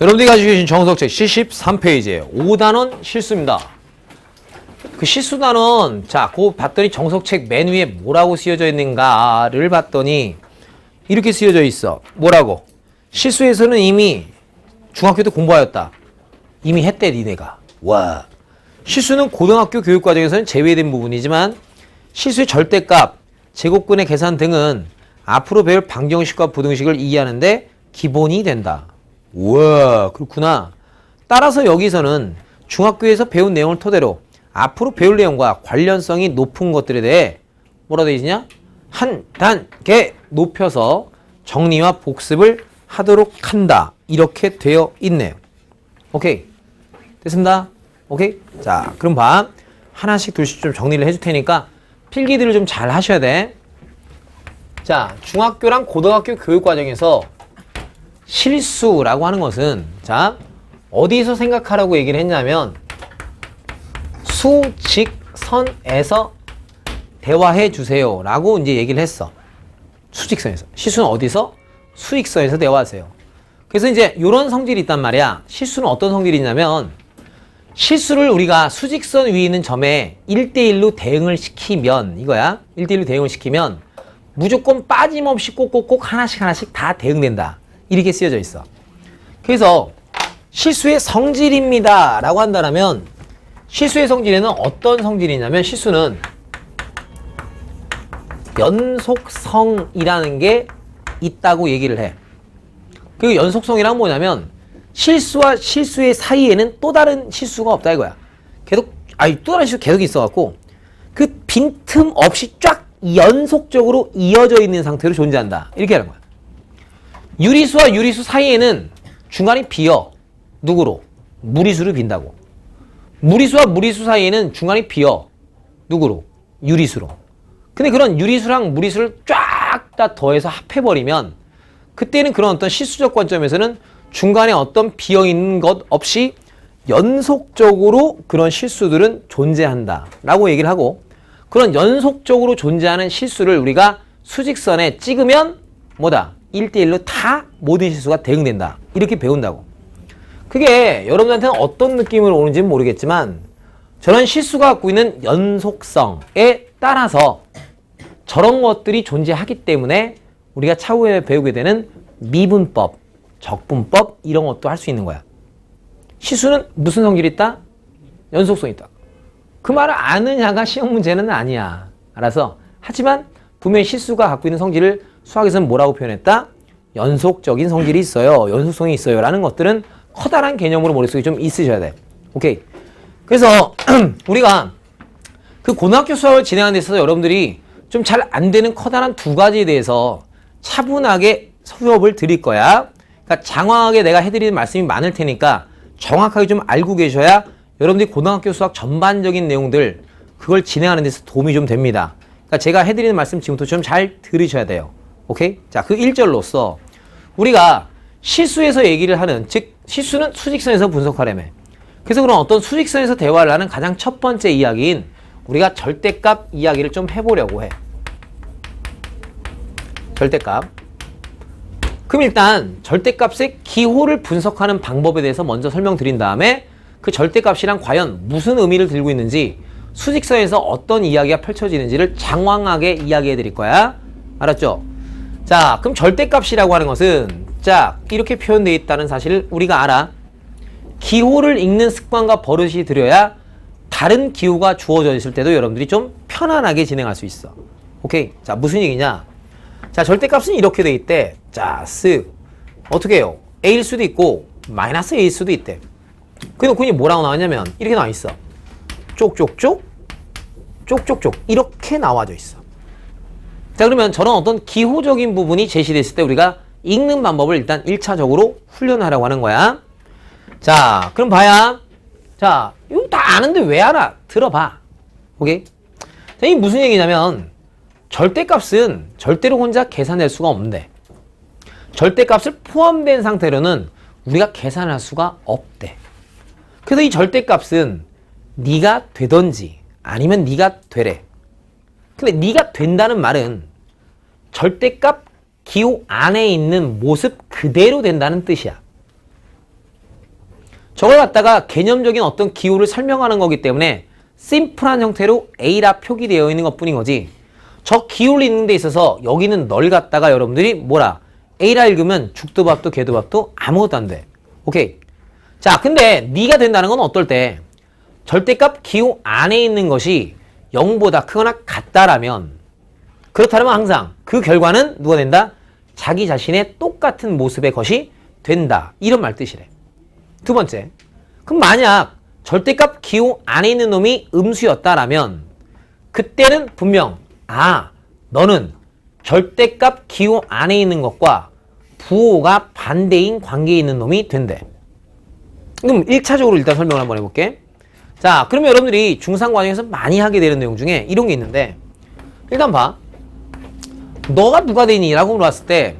여러분들이 가지고 계신 정석책 73페이지에 5단원 실수입니다. 그 실수 단원, 자, 그거 봤더니 정석책 맨 위에 뭐라고 쓰여져 있는가를 봤더니 이렇게 쓰여져 있어. 뭐라고? 실수에서는 이미 중학교 때 공부하였다. 이미 했대, 니네가. 와. 실수는 고등학교 교육과정에서는 제외된 부분이지만 실수의 절대값, 제곱근의 계산 등은 앞으로 배울 방정식과 부등식을 이해하는데 기본이 된다. 우와, 그렇구나. 따라서 여기서는 중학교에서 배운 내용을 토대로 앞으로 배울 내용과 관련성이 높은 것들에 대해 뭐라 되어 있냐? 한 단계 높여서 정리와 복습을 하도록 한다. 이렇게 되어 있네요. 오케이. 됐습니다. 오케이. 자, 그럼 봐. 하나씩 둘씩 좀 정리를 해줄 테니까 필기들을 좀 잘 하셔야 돼. 자, 중학교랑 고등학교 교육과정에서 실수라고 하는 것은, 자, 어디서 생각하라고 얘기를 했냐면 수직선에서 대화해 주세요 라고 이제 얘기를 했어. 수직선에서. 실수는 어디서? 수직선에서 대화하세요. 그래서 이제 이런 성질이 있단 말이야. 실수는 어떤 성질이 있냐면 실수를 우리가 수직선 위에 있는 점에 1대1로 대응을 시키면, 이거야. 1대1로 대응을 시키면 무조건 빠짐없이 꼭꼭꼭 하나씩 다 대응된다. 이렇게 쓰여져 있어. 그래서 실수의 성질입니다 라고 한다면 실수의 성질에는 어떤 성질이냐면 실수는 연속성이라는 게 있다고 얘기를 해. 그 연속성이란 뭐냐면 실수와 실수의 사이에는 또 다른 실수가 없다 이거야. 계속, 또 다른 실수 계속 있어갖고 그 빈틈 없이 쫙 연속적으로 이어져 있는 상태로 존재한다. 이렇게 하는 거야. 유리수와 유리수 사이에는 중간이 비어. 누구로? 무리수를 빈다고. 무리수와 무리수 사이에는 중간이 비어. 누구로? 유리수로. 근데 그런 유리수랑 무리수를 쫙 다 더해서 합해버리면 그때는 그런 어떤 실수적 관점에서는 중간에 어떤 비어있는 것 없이 연속적으로 그런 실수들은 존재한다 라고 얘기를 하고, 그런 연속적으로 존재하는 실수를 우리가 수직선에 찍으면 뭐다? 1대1로 다 모든 실수가 대응된다. 이렇게 배운다고. 그게 여러분한테는 어떤 느낌으로 오는지는 모르겠지만 저런 실수가 갖고 있는 연속성에 따라서 저런 것들이 존재하기 때문에 우리가 차후에 배우게 되는 미분법, 적분법 이런 것도 할 수 있는 거야. 실수는 무슨 성질이 있다? 연속성이 있다. 그 말을 아느냐가 시험 문제는 아니야. 알아서. 하지만 분명히 실수가 갖고 있는 성질을 수학에서는 뭐라고 표현했다? 연속적인 성질이 있어요. 연속성이 있어요. 라는 것들은 커다란 개념으로 머릿속에 좀 있으셔야 돼. 오케이. 그래서 우리가 그 고등학교 수학을 진행하는 데 있어서 여러분들이 좀 잘 안 되는 커다란 두 가지에 대해서 차분하게 수업을 드릴 거야. 그러니까 장황하게 내가 해드리는 말씀이 많을 테니까 정확하게 좀 알고 계셔야 여러분들이 고등학교 수학 전반적인 내용들 그걸 진행하는 데서 도움이 좀 됩니다. 그러니까 제가 해드리는 말씀 지금부터 좀 잘 들으셔야 돼요. 오케이? 자, 그 1절로서 우리가 실수에서 얘기를 하는, 즉 실수는 수직선에서 분석하려면, 그래서 그런 어떤 수직선에서 대화를 하는 가장 첫 번째 이야기인 우리가 절대값 이야기를 좀 해보려고 해. 절대값. 그럼 일단 절대값의 기호를 분석하는 방법에 대해서 먼저 설명드린 다음에 그 절대값이란 과연 무슨 의미를 들고 있는지, 수직선에서 어떤 이야기가 펼쳐지는지를 장황하게 이야기해 드릴 거야. 알았죠? 자, 그럼 절대값이라고 하는 것은 자, 이렇게 표현되어 있다는 사실을 우리가 알아. 기호를 읽는 습관과 버릇이 들여야 다른 기호가 주어져 있을 때도 여러분들이 좀 편안하게 진행할 수 있어. 오케이? 자, 무슨 얘기냐? 자, 절대값은 이렇게 돼 있대. 자, 쓱. 어떻게 해요? A일 수도 있고 마이너스 A일 수도 있대. 그래서 그게 뭐라고 나왔냐면 이렇게 나와 있어. 쪽쪽쪽 쪽쪽쪽 이렇게 나와져 있어. 자, 그러면 저런 어떤 기호적인 부분이 제시됐을 때 우리가 읽는 방법을 일단 1차적으로 훈련하라고 하는 거야. 자, 그럼 봐야. 자, 이거 다 아는데 왜 알아? 들어봐. 오케이? 자, 이게 무슨 얘기냐면 절대값은 절대로 혼자 계산할 수가 없는데 절대값을 포함된 상태로는 우리가 계산할 수가 없대. 그래서 이 절대값은 네가 되던지 아니면 네가 되래. 근데 네가 된다는 말은 절대값 기호 안에 있는 모습 그대로 된다는 뜻이야. 저걸 갖다가 개념적인 어떤 기호를 설명하는 거기 때문에 심플한 형태로 A라 표기되어 있는 것 뿐인 거지. 저 기호를 읽는 데 있어서 여기는 널 갖다가 여러분들이 뭐라 A라 읽으면 죽도 밥도 개도 밥도 아무것도 안 돼. 오케이. 자, 근데 네가 된다는 건 어떨 때 절대값 기호 안에 있는 것이 0보다 크거나 같다라면 그렇다면 항상 그 결과는 누가 된다? 자기 자신의 똑같은 모습의 것이 된다. 이런 말 뜻이래. 두 번째. 그럼 만약 절대값 기호 안에 있는 놈이 음수였다라면 그때는 분명 너는 절대값 기호 안에 있는 것과 부호가 반대인 관계에 있는 놈이 된대. 그럼 1차적으로 일단 설명을 한번 해볼게. 자, 그러면 여러분들이 중3 과정에서 많이 하게 되는 내용 중에 이런 게 있는데 일단 봐. 너가 누가 되니? 라고 물어봤을 때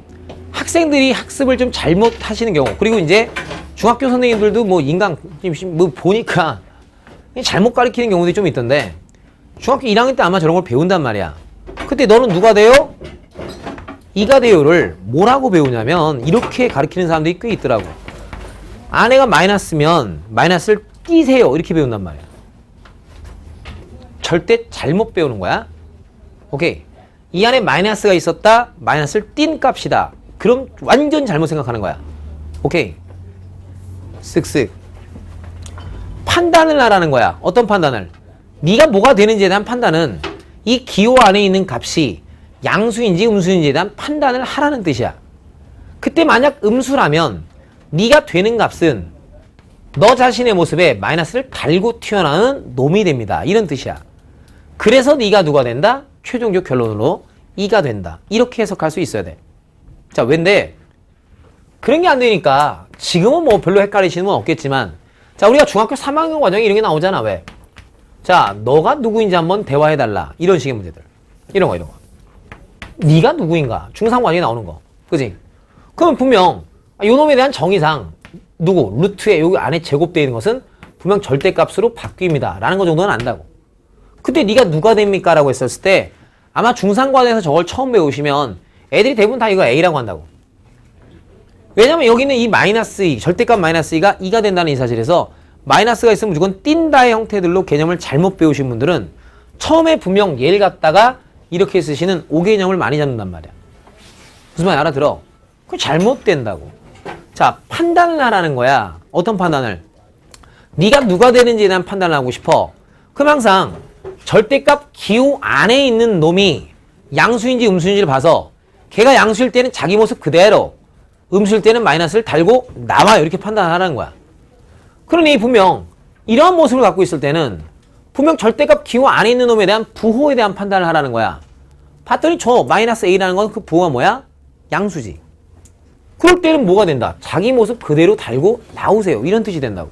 학생들이 학습을 좀 잘못하시는 경우 그리고 이제 중학교 선생님들도 뭐 인강 뭐 보니까 잘못 가르치는 경우도 좀 있던데 중학교 1학년 때 아마 저런 걸 배운단 말이야. 그때 너는 누가 돼요? 이가 돼요를 뭐라고 배우냐면 이렇게 가르치는 사람들이 꽤 있더라고. 아내가 마이너스면 마이너스를 띄세요 이렇게 배운단 말이야. 절대 잘못 배우는 거야. 오케이. 이 안에 마이너스가 있었다. 마이너스를 띈 값이다. 그럼 완전 잘못 생각하는 거야. 오케이. 쓱쓱. 판단을 하라는 거야. 어떤 판단을? 네가 뭐가 되는지에 대한 판단은 이 기호 안에 있는 값이 양수인지 음수인지에 대한 판단을 하라는 뜻이야. 그때 만약 음수라면 네가 되는 값은 너 자신의 모습에 마이너스를 달고 튀어나오는 놈이 됩니다. 이런 뜻이야. 그래서 네가 누가 된다? 최종적 결론으로 이가 된다. 이렇게 해석할 수 있어야 돼. 자, 왠데 그런 게 안 되니까 지금은 뭐 별로 헷갈리시는 건 없겠지만 자, 우리가 중학교 3학년 과정에 이런 게 나오잖아. 왜? 자, 너가 누구인지 한번 대화해달라. 이런 식의 문제들. 이런 거. 네가 누구인가? 중3 과정에 나오는 거. 그지? 그러면 분명 요 놈에 대한 정의상 누구? 루트에 여기 안에 제곱되어 있는 것은 분명 절대값으로 바뀝니다. 라는 거 정도는 안다고. 근데 네가 누가 됩니까? 라고 했었을 때 아마 중3 과정에서 저걸 처음 배우시면 애들이 대부분 다 이거 A라고 한다고. 왜냐면 여기는 이 마이너스 2, 절대값 마이너스 2가 2가 된다는 이 사실에서 마이너스가 있으면 무조건 띈다의 형태들로 개념을 잘못 배우신 분들은 처음에 분명 얘를 갖다가 이렇게 쓰시는 O 개념을 많이 잡는단 말이야. 무슨 말인지 알아들어? 그거 잘못된다고. 자, 판단을 하라는 거야. 어떤 판단을? 네가 누가 되는지에 대한 판단을 하고 싶어. 그럼 항상 절대값 기호 안에 있는 놈이 양수인지 음수인지를 봐서 걔가 양수일 때는 자기 모습 그대로 음수일 때는 마이너스를 달고 나와요. 이렇게 판단하라는 거야. 그러니 분명 이러한 모습을 갖고 있을 때는 분명 절대값 기호 안에 있는 놈에 대한 부호에 대한 판단을 하라는 거야. 봤더니 저 마이너스 A라는 건 그 부호가 뭐야? 양수지. 그럴 때는 뭐가 된다? 자기 모습 그대로 달고 나오세요. 이런 뜻이 된다고.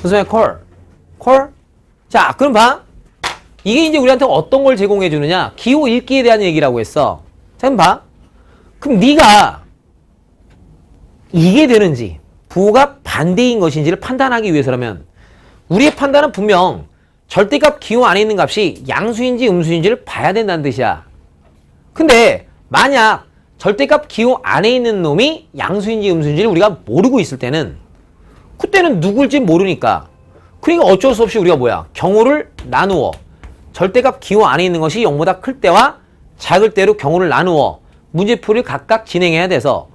무슨 말이야? 콜? 자, 그럼 봐. 이게 이제 우리한테 어떤 걸 제공해 주느냐? 기호 읽기에 대한 얘기라고 했어. 자, 그럼 봐. 그럼 네가 이게 되는지 부호가 반대인 것인지를 판단하기 위해서라면 우리의 판단은 분명 절대값 기호 안에 있는 값이 양수인지 음수인지를 봐야 된다는 뜻이야. 근데 만약 절대값 기호 안에 있는 놈이 양수인지 음수인지를 우리가 모르고 있을 때는 그때는 누굴지 모르니까 그러니까 어쩔 수 없이 우리가 뭐야? 경우를 나누어 절대값 기호 안에 있는 것이 0보다 클 때와 작을 때로 경우를 나누어 문제풀이를 각각 진행해야 돼서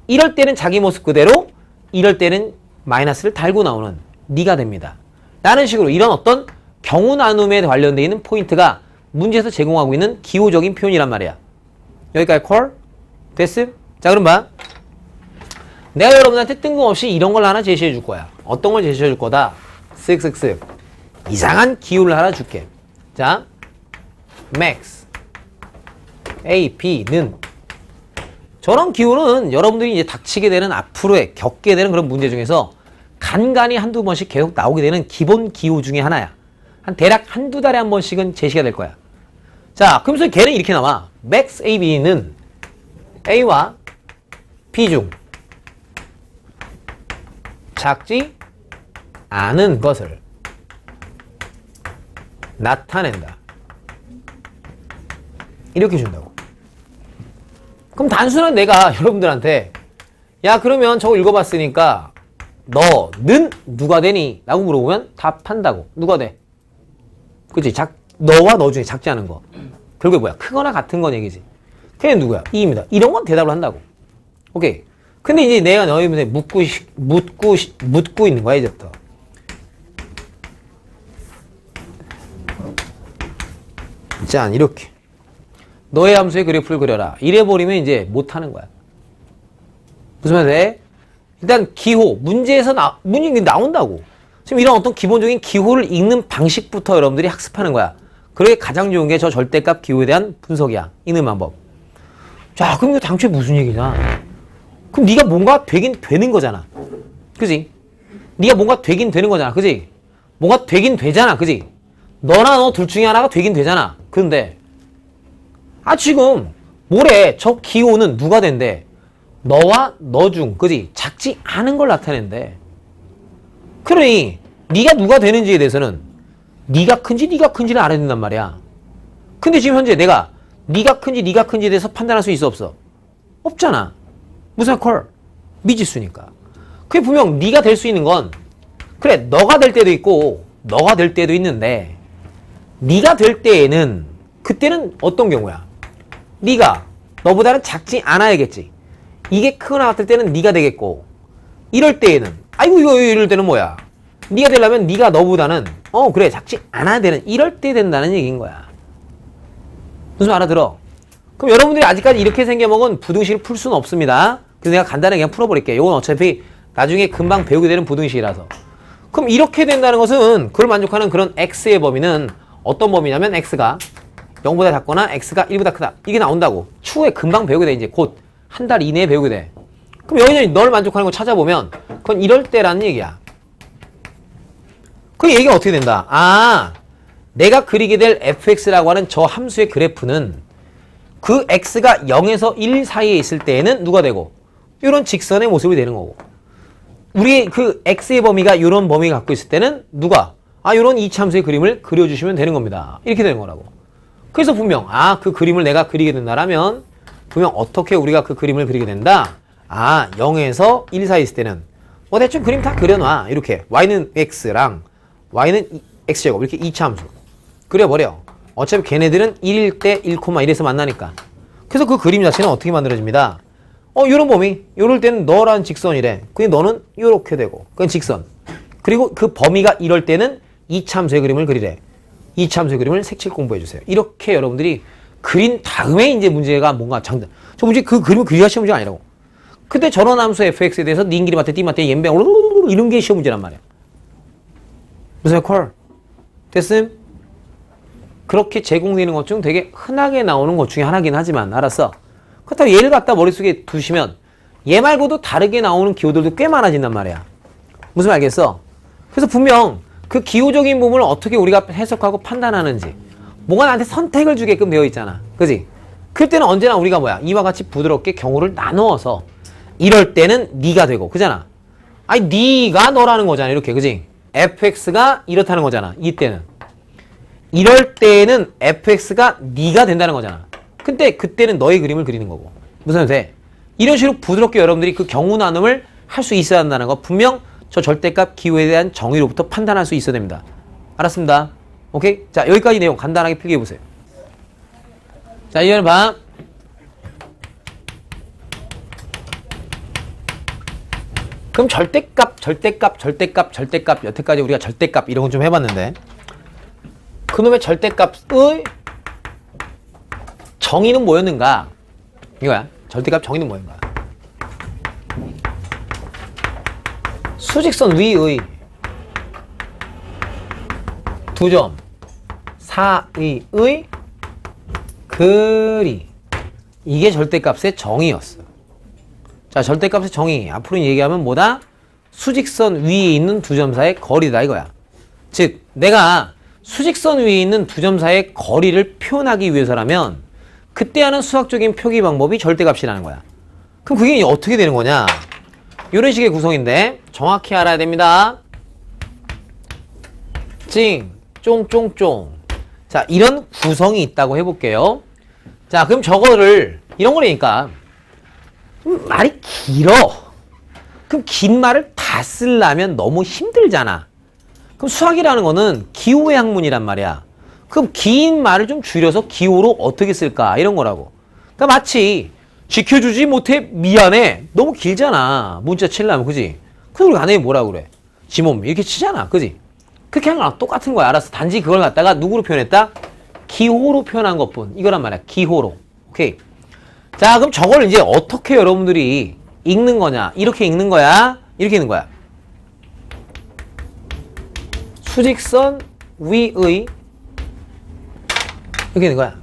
이럴 때는 자기 모습 그대로 이럴 때는 마이너스를 달고 나오는 네가 됩니다. 라는 식으로 이런 어떤 경우 나눔에 관련되어 있는 포인트가 문제에서 제공하고 있는 기호적인 표현이란 말이야. 여기까지 콜? 됐음? 자, 그럼 봐. 내가 여러분한테 뜬금없이 이런 걸 하나 제시해 줄 거야. 어떤 걸 제시해 줄 거다? 쓱쓱쓱. 이상한 기호를 하나 줄게. 자, max A, B는 저런 기호는 여러분들이 이제 닥치게 되는 앞으로의 겪게 되는 그런 문제 중에서 간간히 한두 번씩 계속 나오게 되는 기본 기호 중에 하나야. 대략 한두 달에 한 번씩은 제시가 될 거야. 자, 그러면서 걔는 이렇게 나와. max A, B는 A와 B 중 작지 않은 것을 나타낸다. 이렇게 준다고. 그럼 단순한 내가 여러분들한테 야, 그러면 저거 읽어봤으니까 너는 누가 되니? 라고 물어보면 답한다고. 누가 돼? 그치? 너와 너 중에 작지 않은 거. 결국에 뭐야? 크거나 같은 건 얘기지. 걔는 누구야? 이입니다. 이런 건 대답을 한다고. 오케이. 근데 이제 내가 너희 문제 묻고 있는 거야, 이제부터. 자, 이렇게. 너의 함수의 그래프를 그려라. 이래버리면 이제 못하는 거야. 무슨 말인지? 일단 기호, 문제에서 문이 나온다고. 지금 이런 어떤 기본적인 기호를 읽는 방식부터 여러분들이 학습하는 거야. 그게 가장 좋은 게 저 절대값 기호에 대한 분석이야. 읽는 방법. 자, 그럼 이거 당초에 무슨 얘기냐? 그럼 네가 뭔가 되긴 되는 거잖아. 그지? 네가 뭔가 되긴 되는 거잖아. 그지? 뭔가 되긴 되잖아. 그지? 너나 너 둘 중에 하나가 되긴 되잖아. 근데 지금 뭐래? 저 기호는 누가 된대? 너와 너 중, 그지? 작지 않은 걸 나타낸대. 그러니 네가 누가 되는지에 대해서는 네가 큰지를 알아야 된단 말이야. 근데 지금 현재 내가 네가 큰지에 대해서 판단할 수 있어 없어? 없잖아. 무슨 콜? 미지수니까. 그게 분명 네가 될 수 있는 건 그래 너가 될 때도 있고 너가 될 때도 있는데 네가 될 때에는 그때는 어떤 경우야? 네가 너보다는 작지 않아야겠지. 이게 크거나 같을 때는 네가 되겠고 이럴 때에는 이거 이럴 때는 뭐야? 네가 되려면 네가 너보다는 그래 작지 않아야 되는 이럴 때 된다는 얘기인 거야. 무슨 말 알아들어? 그럼 여러분들이 아직까지 이렇게 생겨먹은 부등식을 풀 수는 없습니다. 그래서 내가 간단하게 그냥 풀어버릴게. 이건 어차피 나중에 금방 배우게 되는 부등식이라서. 그럼 이렇게 된다는 것은 그걸 만족하는 그런 x의 범위는 어떤 범위냐면 x가 0보다 작거나 x가 1보다 크다. 이게 나온다고. 추후에 금방 배우게 돼. 이제 곧 한 달 이내에 배우게 돼. 그럼 여기는 널 만족하는 거 찾아보면 그건 이럴 때라는 얘기야. 그 얘기가 어떻게 된다? 내가 그리게 될 fx라고 하는 저 함수의 그래프는 그 x가 0에서 1 사이에 있을 때에는 누가 되고 이런 직선의 모습이 되는 거고 우리 그 x의 범위가 이런 범위를 갖고 있을 때는 누가 이런 이차함수의 그림을 그려주시면 되는 겁니다. 이렇게 되는 거라고. 그래서 분명 그 그림을 내가 그리게 된다라면 분명 어떻게 우리가 그 그림을 그리게 된다? 0에서 1 사이에 있을 때는 대충 그림 다 그려놔. 이렇게 y는 x랑 y는 x제곱 이렇게 이차함수 그려버려. 어차피 걔네들은 1일 때 1,1에서 만나니까. 그래서 그 그림 자체는 어떻게 만들어집니다. 요런 범위, 요럴 때는 너라는 직선이래. 근데 너는 요렇게 되고. 그건 직선. 그리고 그 범위가 이럴 때는 이차함수의 그림을 그리래. 이차함수의 그림을 색칠 공부해주세요. 이렇게 여러분들이 그린 다음에 이제 문제가 뭔가 장단. 저 문제 그 그림을 그려야 시험 문제가 아니라고. 근데 저런 함수 fx에 대해서 닌기리 마테 띠마테 옌뱅 이런 게 시험 문제란 말이야. 무슨 콜? 됐음? 그렇게 제공되는 것 중 되게 흔하게 나오는 것 중에 하나긴 하지만 알았어. 그렇다고 얘를 갖다 머릿속에 두시면 얘 말고도 다르게 나오는 기호들도 꽤 많아진단 말이야. 무슨 말 알겠어? 그래서 분명 그 기호적인 부분을 어떻게 우리가 해석하고 판단하는지 뭐가 나한테 선택을 주게끔 되어 있잖아. 그지? 그럴 때는 언제나 우리가 뭐야? 이와 같이 부드럽게 경우를 나누어서 이럴 때는 네가 되고 그잖아. 네가 너라는 거잖아. 이렇게 그지? fx가 이렇다는 거잖아. 이때는. 이럴 때는 fx가 네가 된다는 거잖아. 근데 그때는 너의 그림을 그리는 거고. 무슨 돼? 이런 식으로 부드럽게 여러분들이 그 경우 나눔을 할 수 있어야 한다는 거 분명 저 절대값 기호에 대한 정의로부터 판단할 수 있어야 됩니다. 알았습니다. 오케이? 자, 여기까지 내용 간단하게 필기해 보세요. 자, 이번엔 봐. 그럼 절대값 여태까지 우리가 절대값 이런 건 좀 해봤는데 그놈의 절대값의 정의는 뭐였는가? 이거야. 절대값 정의는 뭐였는가? 수직선 위의 두 점 사이의 거리 이게 절대값의 정의였어. 자, 절대값의 정의 앞으로 얘기하면 뭐다? 수직선 위에 있는 두 점 사이의 거리다 이거야. 즉 내가 수직선 위에 있는 두 점 사이의 거리를 표현하기 위해서라면 그때 하는 수학적인 표기 방법이 절대값이라는 거야. 그럼 그게 어떻게 되는 거냐? 이런 식의 구성인데 정확히 알아야 됩니다. 찡, 쫑쫑쫑. 자, 이런 구성이 있다고 해볼게요. 자, 그럼 저거를 이런 거라니까 말이 길어. 그럼 긴 말을 다 쓰려면 너무 힘들잖아. 그럼 수학이라는 거는 기호의 학문이란 말이야. 그럼 긴 말을 좀 줄여서 기호로 어떻게 쓸까? 이런 거라고. 그러니까 마치 지켜주지 못해 미안해. 너무 길잖아. 문자 치려면, 그지? 그래서 우리 안에 뭐라 그래? 지몸 이렇게 치잖아. 그지? 그렇게 하는 거랑 똑같은 거야. 알았어. 단지 그걸 갖다가 누구로 표현했다? 기호로 표현한 것뿐. 이거란 말이야. 기호로. 오케이. 자, 그럼 저걸 이제 어떻게 여러분들이 읽는 거냐? 이렇게 읽는 거야? 이렇게 읽는 거야. 수직선 위의 이렇게 있는 거야.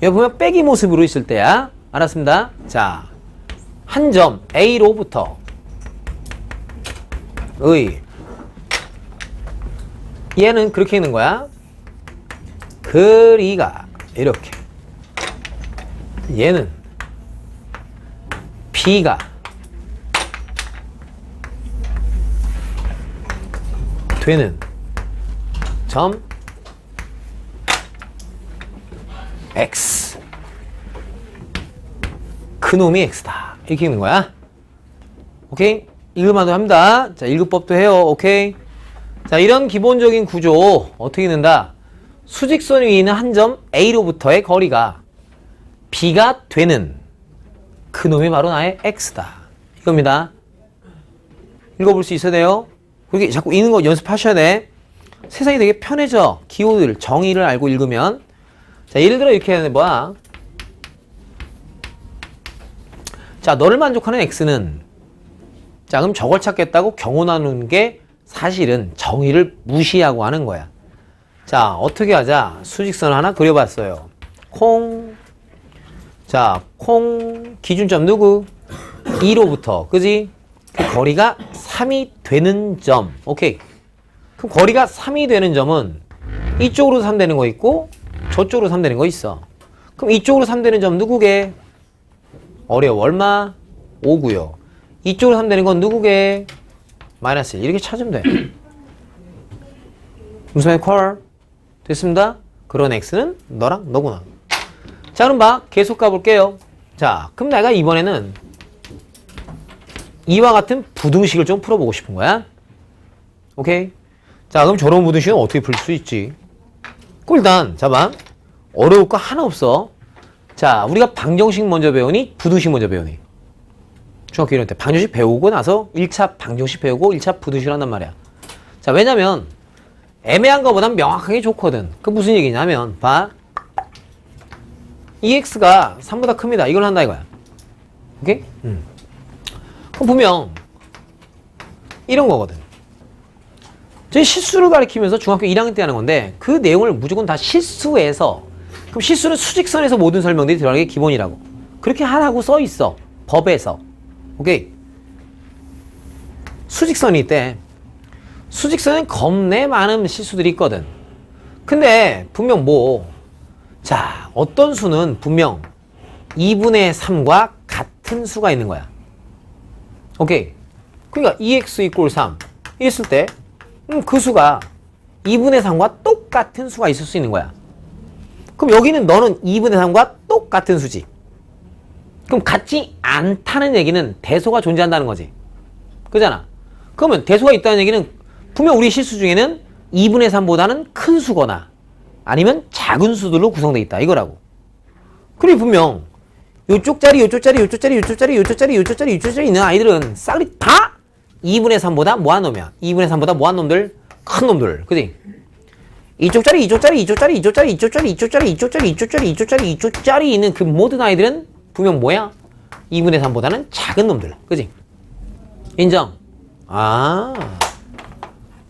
여기 보면 빼기 모습으로 있을 때야. 알았습니다. 자, 한 점 A로부터 얘는 그렇게 있는 거야. 거리가 이렇게. 얘는 B가 되는 점 X. 그놈이 X다. 이렇게 읽는 거야. 오케이? 읽을만도 합니다. 자, 읽을법도 해요. 오케이? 자, 이런 기본적인 구조 어떻게 읽는다? 수직선 위에 있는 한 점 A로부터의 거리가 B가 되는 그놈이 바로 나의 X다. 이겁니다. 읽어볼 수 있어야 돼요. 그렇게 자꾸 읽는 거 연습하셔야 돼. 세상이 되게 편해져. 기호들, 정의를 알고 읽으면. 자, 예를 들어 이렇게 하는 거야. 자, 너를 만족하는 X는, 자, 그럼 저걸 찾겠다고 경우 나누는 게 사실은 정의를 무시하고 하는 거야. 자, 어떻게 하자? 수직선을 하나 그려봤어요. 콩. 자, 콩. 기준점 누구? 2로부터. 그지? 그 거리가 3이 되는 점. 오케이. 그럼 거리가 3이 되는 점은 이쪽으로 3 되는 거 있고 저쪽으로 3 되는 거 있어. 그럼 이쪽으로 3 되는 점 누구게? 어려워. 얼마? 5고요. 이쪽으로 3 되는 건 누구게? 마이너스 1. 이렇게 찾으면 돼. 무슨 말이야? 콜. 됐습니다. 그런 X는 너랑 너구나. 자, 그럼 봐. 계속 가볼게요. 자, 그럼 내가 이번에는 이와 같은 부등식을 좀 풀어보고 싶은 거야. 오케이? 자, 그럼 저런 부등식은 어떻게 풀 수 있지? 그럼 일단, 봐봐. 어려울 거 하나 없어. 자, 우리가 방정식 먼저 배우니? 부등식 먼저 배우니? 중학교 1학년 때 방정식 배우고 나서 1차 방정식 배우고 1차 부등식을 한단 말이야. 자, 왜냐면 애매한 거보단 명확하게 좋거든. 그 무슨 얘기냐면, 봐. 이 x가 3보다 큽니다. 이걸 한다 이거야. 오케이? 그럼 보면 이런 거거든. 저희 실수를 가리키면서 중학교 1학년 때 하는 건데 그 내용을 무조건 다 실수해서, 그럼 실수는 수직선에서 모든 설명들이 들어가는 게 기본이라고. 그렇게 하라고 써 있어. 법에서. 오케이? 수직선이 있대. 수직선엔 겁내 많은 실수들이 있거든. 근데 분명 자, 어떤 수는 분명 2분의 3과 같은 수가 있는 거야. 오케이. 그러니까 2x = 3 있을 때 그 수가 2분의 3과 똑같은 수가 있을 수 있는 거야. 그럼 여기는 너는 2분의 3과 똑같은 수지. 그럼 같지 않다는 얘기는 대소가 존재한다는 거지. 그잖아. 그러면 대소가 있다는 얘기는 분명 우리 실수 중에는 2분의 3보다는 큰 수거나 아니면 작은 수들로 구성되어 있다 이거라고. 그리고 분명 요쪽 자리, 요쪽 자리, 요쪽 자리, 요쪽 자리, 요쪽 자리, 요쪽 자리, 요쪽 자리 있는 아이들은 싹이 다 2분의 3보다 뭐한 놈이야? 2분의 3보다 뭐한 놈들? 큰 놈들. 그지? 이쪽 자리, 이쪽 자리, 이쪽 자리, 이쪽 자리, 이쪽 자리, 이쪽 자리, 이쪽 자리, 이쪽 자리, 이쪽 자리, 이쪽 자리 있는 그 모든 아이들은 분명 뭐야? 2분의 3보다는 작은 놈들. 그지? 인정? 아.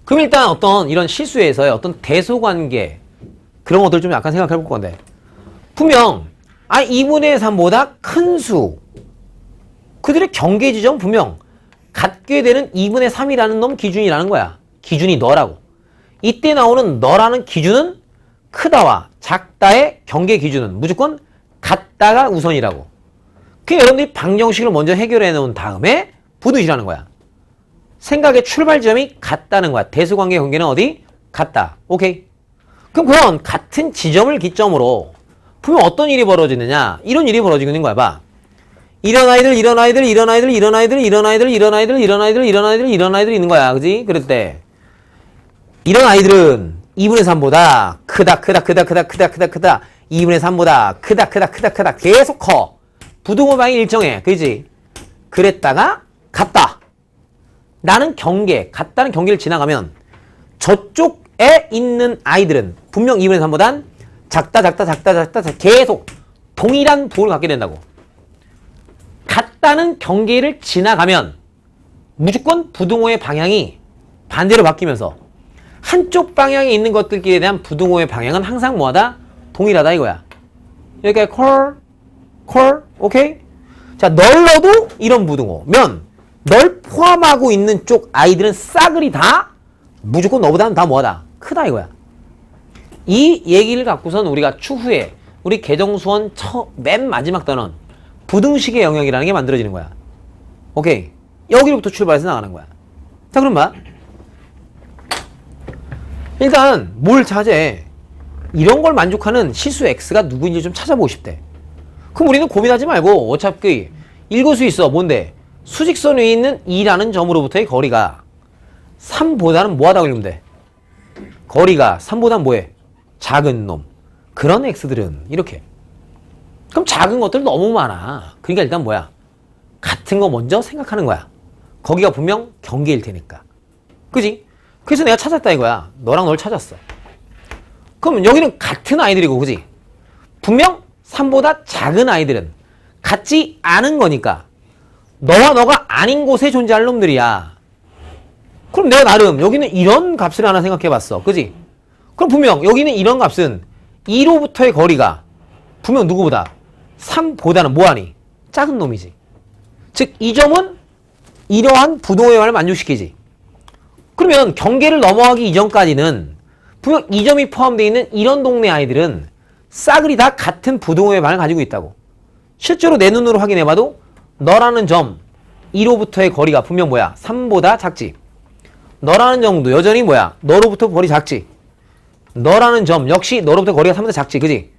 그럼 일단 어떤 이런 실수에서의 어떤 대소관계 그런 것들 좀 약간 생각해 볼 건데, 분명 2분의 3보다 큰 수, 그들의 경계 지점 분명 같게 되는 2분의 3이라는 놈 기준이라는 거야. 기준이 너라고. 이때 나오는 너라는 기준은 크다와 작다의 경계 기준은 무조건 같다가 우선이라고. 그 여러분들이 방정식을 먼저 해결해 놓은 다음에 부등식이라는 거야. 생각의 출발 지점이 같다는 거야. 대수관계 관계는 어디? 같다. 오케이. 그럼 그런 같은 지점을 기점으로 분명 어떤 일이 벌어지느냐? 이런 일이 벌어지고 있는 거야. 봐. 이런 아이들, 이런 아이들, 이런 아이들, 이런 아이들, 이런 아이들, 이런 아이들, 이런 아이들, 이런 아이들, 이런 아이들 있는 거야. 그지? 그랬대. 이런 아이들은 2분의 3보다 크다, 크다, 크다, 크다, 크다, 크다, 크다. 2분의 3보다 크다, 크다, 크다, 크다. 계속 커. 부등호 방향이 일정해. 그지? 그랬다가 같다. 나는 경계, 같다는 경계를 지나가면 저쪽에 있는 아이들은 분명 2분의 3보단 작다, 작다, 작다, 작다, 작다. 계속 동일한 부호를 갖게 된다고. 같다는 경계를 지나가면 무조건 부등호의 방향이 반대로 바뀌면서 한쪽 방향에 있는 것들끼리에 대한 부등호의 방향은 항상 뭐하다? 동일하다 이거야. 여기까지 콜, 오케이? 자, 널 넣어도 이런 부등호면 널 포함하고 있는 쪽 아이들은 싸그리 다 무조건 너보다는 다 뭐하다? 크다 이거야. 이 얘기를 갖고선 우리가 추후에 우리 개정수원 맨 마지막 단원 부등식의 영역이라는 게 만들어지는 거야. 오케이. 여기로부터 출발해서 나가는 거야. 자, 그럼 봐. 일단 뭘 찾아? 이런 걸 만족하는 실수 x가 누구인지 좀 찾아보고 싶대. 그럼 우리는 고민하지 말고 어차피 읽을 수 있어. 뭔데? 수직선 위에 있는 2라는 점으로부터의 거리가 3보다는 뭐하다고 읽으면 돼? 거리가 3보다는 뭐해? 작은 놈. 그런 x들은 이렇게. 그럼 작은 것들 너무 많아. 그러니까 일단 뭐야? 같은 거 먼저 생각하는 거야. 거기가 분명 경계일 테니까. 그지? 그래서 내가 찾았다 이거야. 너랑 널 찾았어. 그럼 여기는 같은 아이들이고, 그지? 분명 3보다 작은 아이들은 같지 않은 거니까 너와 너가 아닌 곳에 존재할 놈들이야. 그럼 내가 나름 여기는 이런 값을 하나 생각해봤어. 그지? 그럼 분명 여기는 이런 값은 2로부터의 거리가 분명 누구보다 3보다는 뭐하니? 작은 놈이지. 즉, 이 점은 이러한 부등호의 반을 만족시키지. 그러면 경계를 넘어가기 이전까지는 분명 이 점이 포함되어 있는 이런 동네 아이들은 싸그리 다 같은 부등호의 반을 가지고 있다고. 실제로 내 눈으로 확인해봐도 너라는 점 2로부터의 거리가 분명 뭐야? 3보다 작지. 너라는 점도 여전히 뭐야? 너로부터 거리 작지. 너라는 점 역시 너로부터 거리가 3보다 작지. 그지?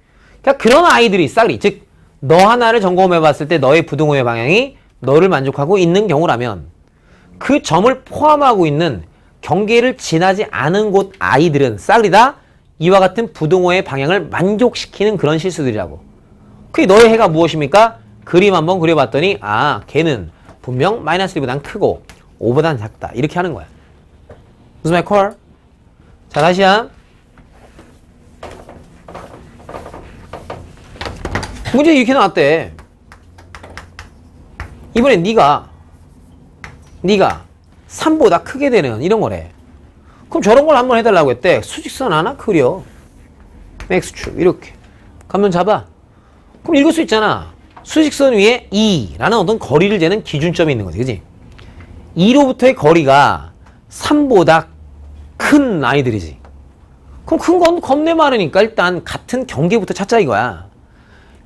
그러니까 그런 아이들이 싸그리, 즉 너 하나를 점검해봤을 때 너의 부등호의 방향이 너를 만족하고 있는 경우라면 그 점을 포함하고 있는 경계를 지나지 않은 곳 아이들은 싸그리 다 이와 같은 부등호의 방향을 만족시키는 그런 실수들이라고. 그게 너의 해가 무엇입니까? 그림 한번 그려봤더니 아, 걔는 분명 마이너스 1보단 크고 5보단 작다. 이렇게 하는 거야. 무슨 말 콜? 자, 다시야. 문제 이렇게 나왔대. 이번엔 네가 3보다 크게 되는 이런 거래. 그럼 저런 걸 한번 해달라고 했대. 수직선 하나 그려. X축 이렇게. 감면 잡아. 그럼 읽을 수 있잖아. 수직선 위에 2라는 어떤 거리를 재는 기준점이 있는 거지. 그지? 2로부터의 거리가 3보다 큰 아이들이지. 그럼 큰 건 겁내 많으니까 일단 같은 경계부터 찾자 이거야.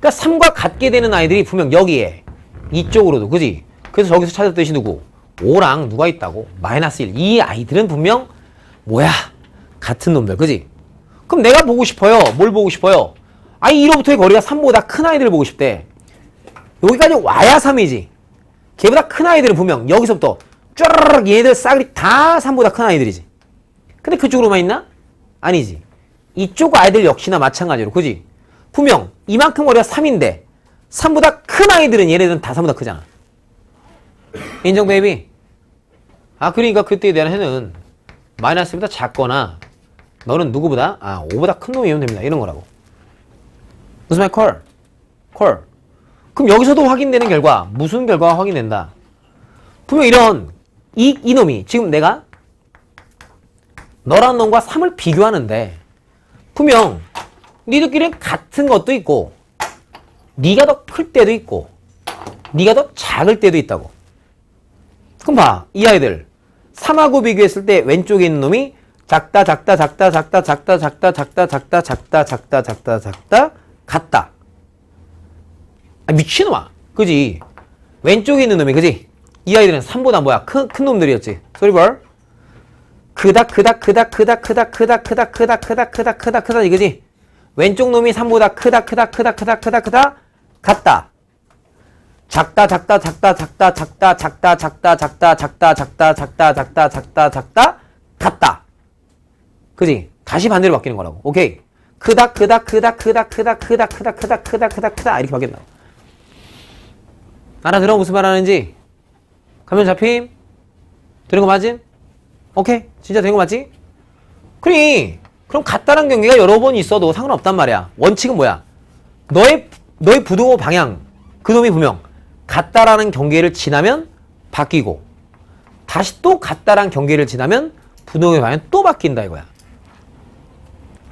그러니까 3과 같게 되는 아이들이 분명 여기에 이쪽으로도. 그지? 그래서 저기서 찾았듯이 누구? 5랑 누가 있다고? 마이너스 1. 이 아이들은 분명 뭐야? 같은 놈들. 그지? 그럼 내가 보고 싶어요. 뭘 보고 싶어요? 아니 1호부터의 거리가 3보다 큰 아이들을 보고 싶대. 여기까지 와야 3이지. 걔보다 큰 아이들은 분명 여기서부터 쭈르륵 얘네들 싸그리 다 3보다 큰 아이들이지. 근데 그쪽으로만 있나? 아니지. 이쪽 아이들 역시나 마찬가지로. 그지? 분명 이만큼 거리가 3인데 3보다 큰 아이들은 얘네들은 다 3보다 크잖아. 인정 베이비? 아, 그러니까 그때에 대한 해는 마이너스보다 작거나 너는 누구보다 5보다 큰 놈이면 됩니다. 이런 거라고. 무슨 말 콜? 그럼 여기서도 확인되는 결과 무슨 결과가 확인된다? 분명 이런 이놈이 지금 내가 너랑 놈과 3을 비교하는데 분명 니들끼리는 같은 것도 있고 니가 더 클 때도 있고 니가 더 작을 때도 있다고. 그럼 봐. 이 아이들 3하고 비교했을 때 왼쪽에 있는 놈이 작다 같다. 아, 미친놈아. 그지? 왼쪽에 있는 놈이, 그지? 이 아이들은 3보다 뭐야? 큰 놈들이었지. 소리벌. 크다, 이거지? 왼쪽 놈이 3보다 크다, 같다. 작다 작다 작다 작다 작다 작다 작다 작다 작다 작다 작다 작다 작다 작다 같다. 그지? 다시 반대로 바뀌는 거라고. 오케이. 크다 크다 크다 크다 크다 크다 크다 크다 크다 크다 크다 이렇게 바뀐다. 알아들어 무슨 말 하는지? 가면 잡힘? 되는 거 맞지? 오케이. 진짜 되는 거 맞지? 그럼 같다란 경계가 여러 번 있어도 상관없단 말이야. 원칙은 뭐야? 너의 부등호 방향 그놈이 분명 같다라는 경계를 지나면 바뀌고 다시 또 같다라는 경계를 지나면 부등호의 방향 또 바뀐다 이거야.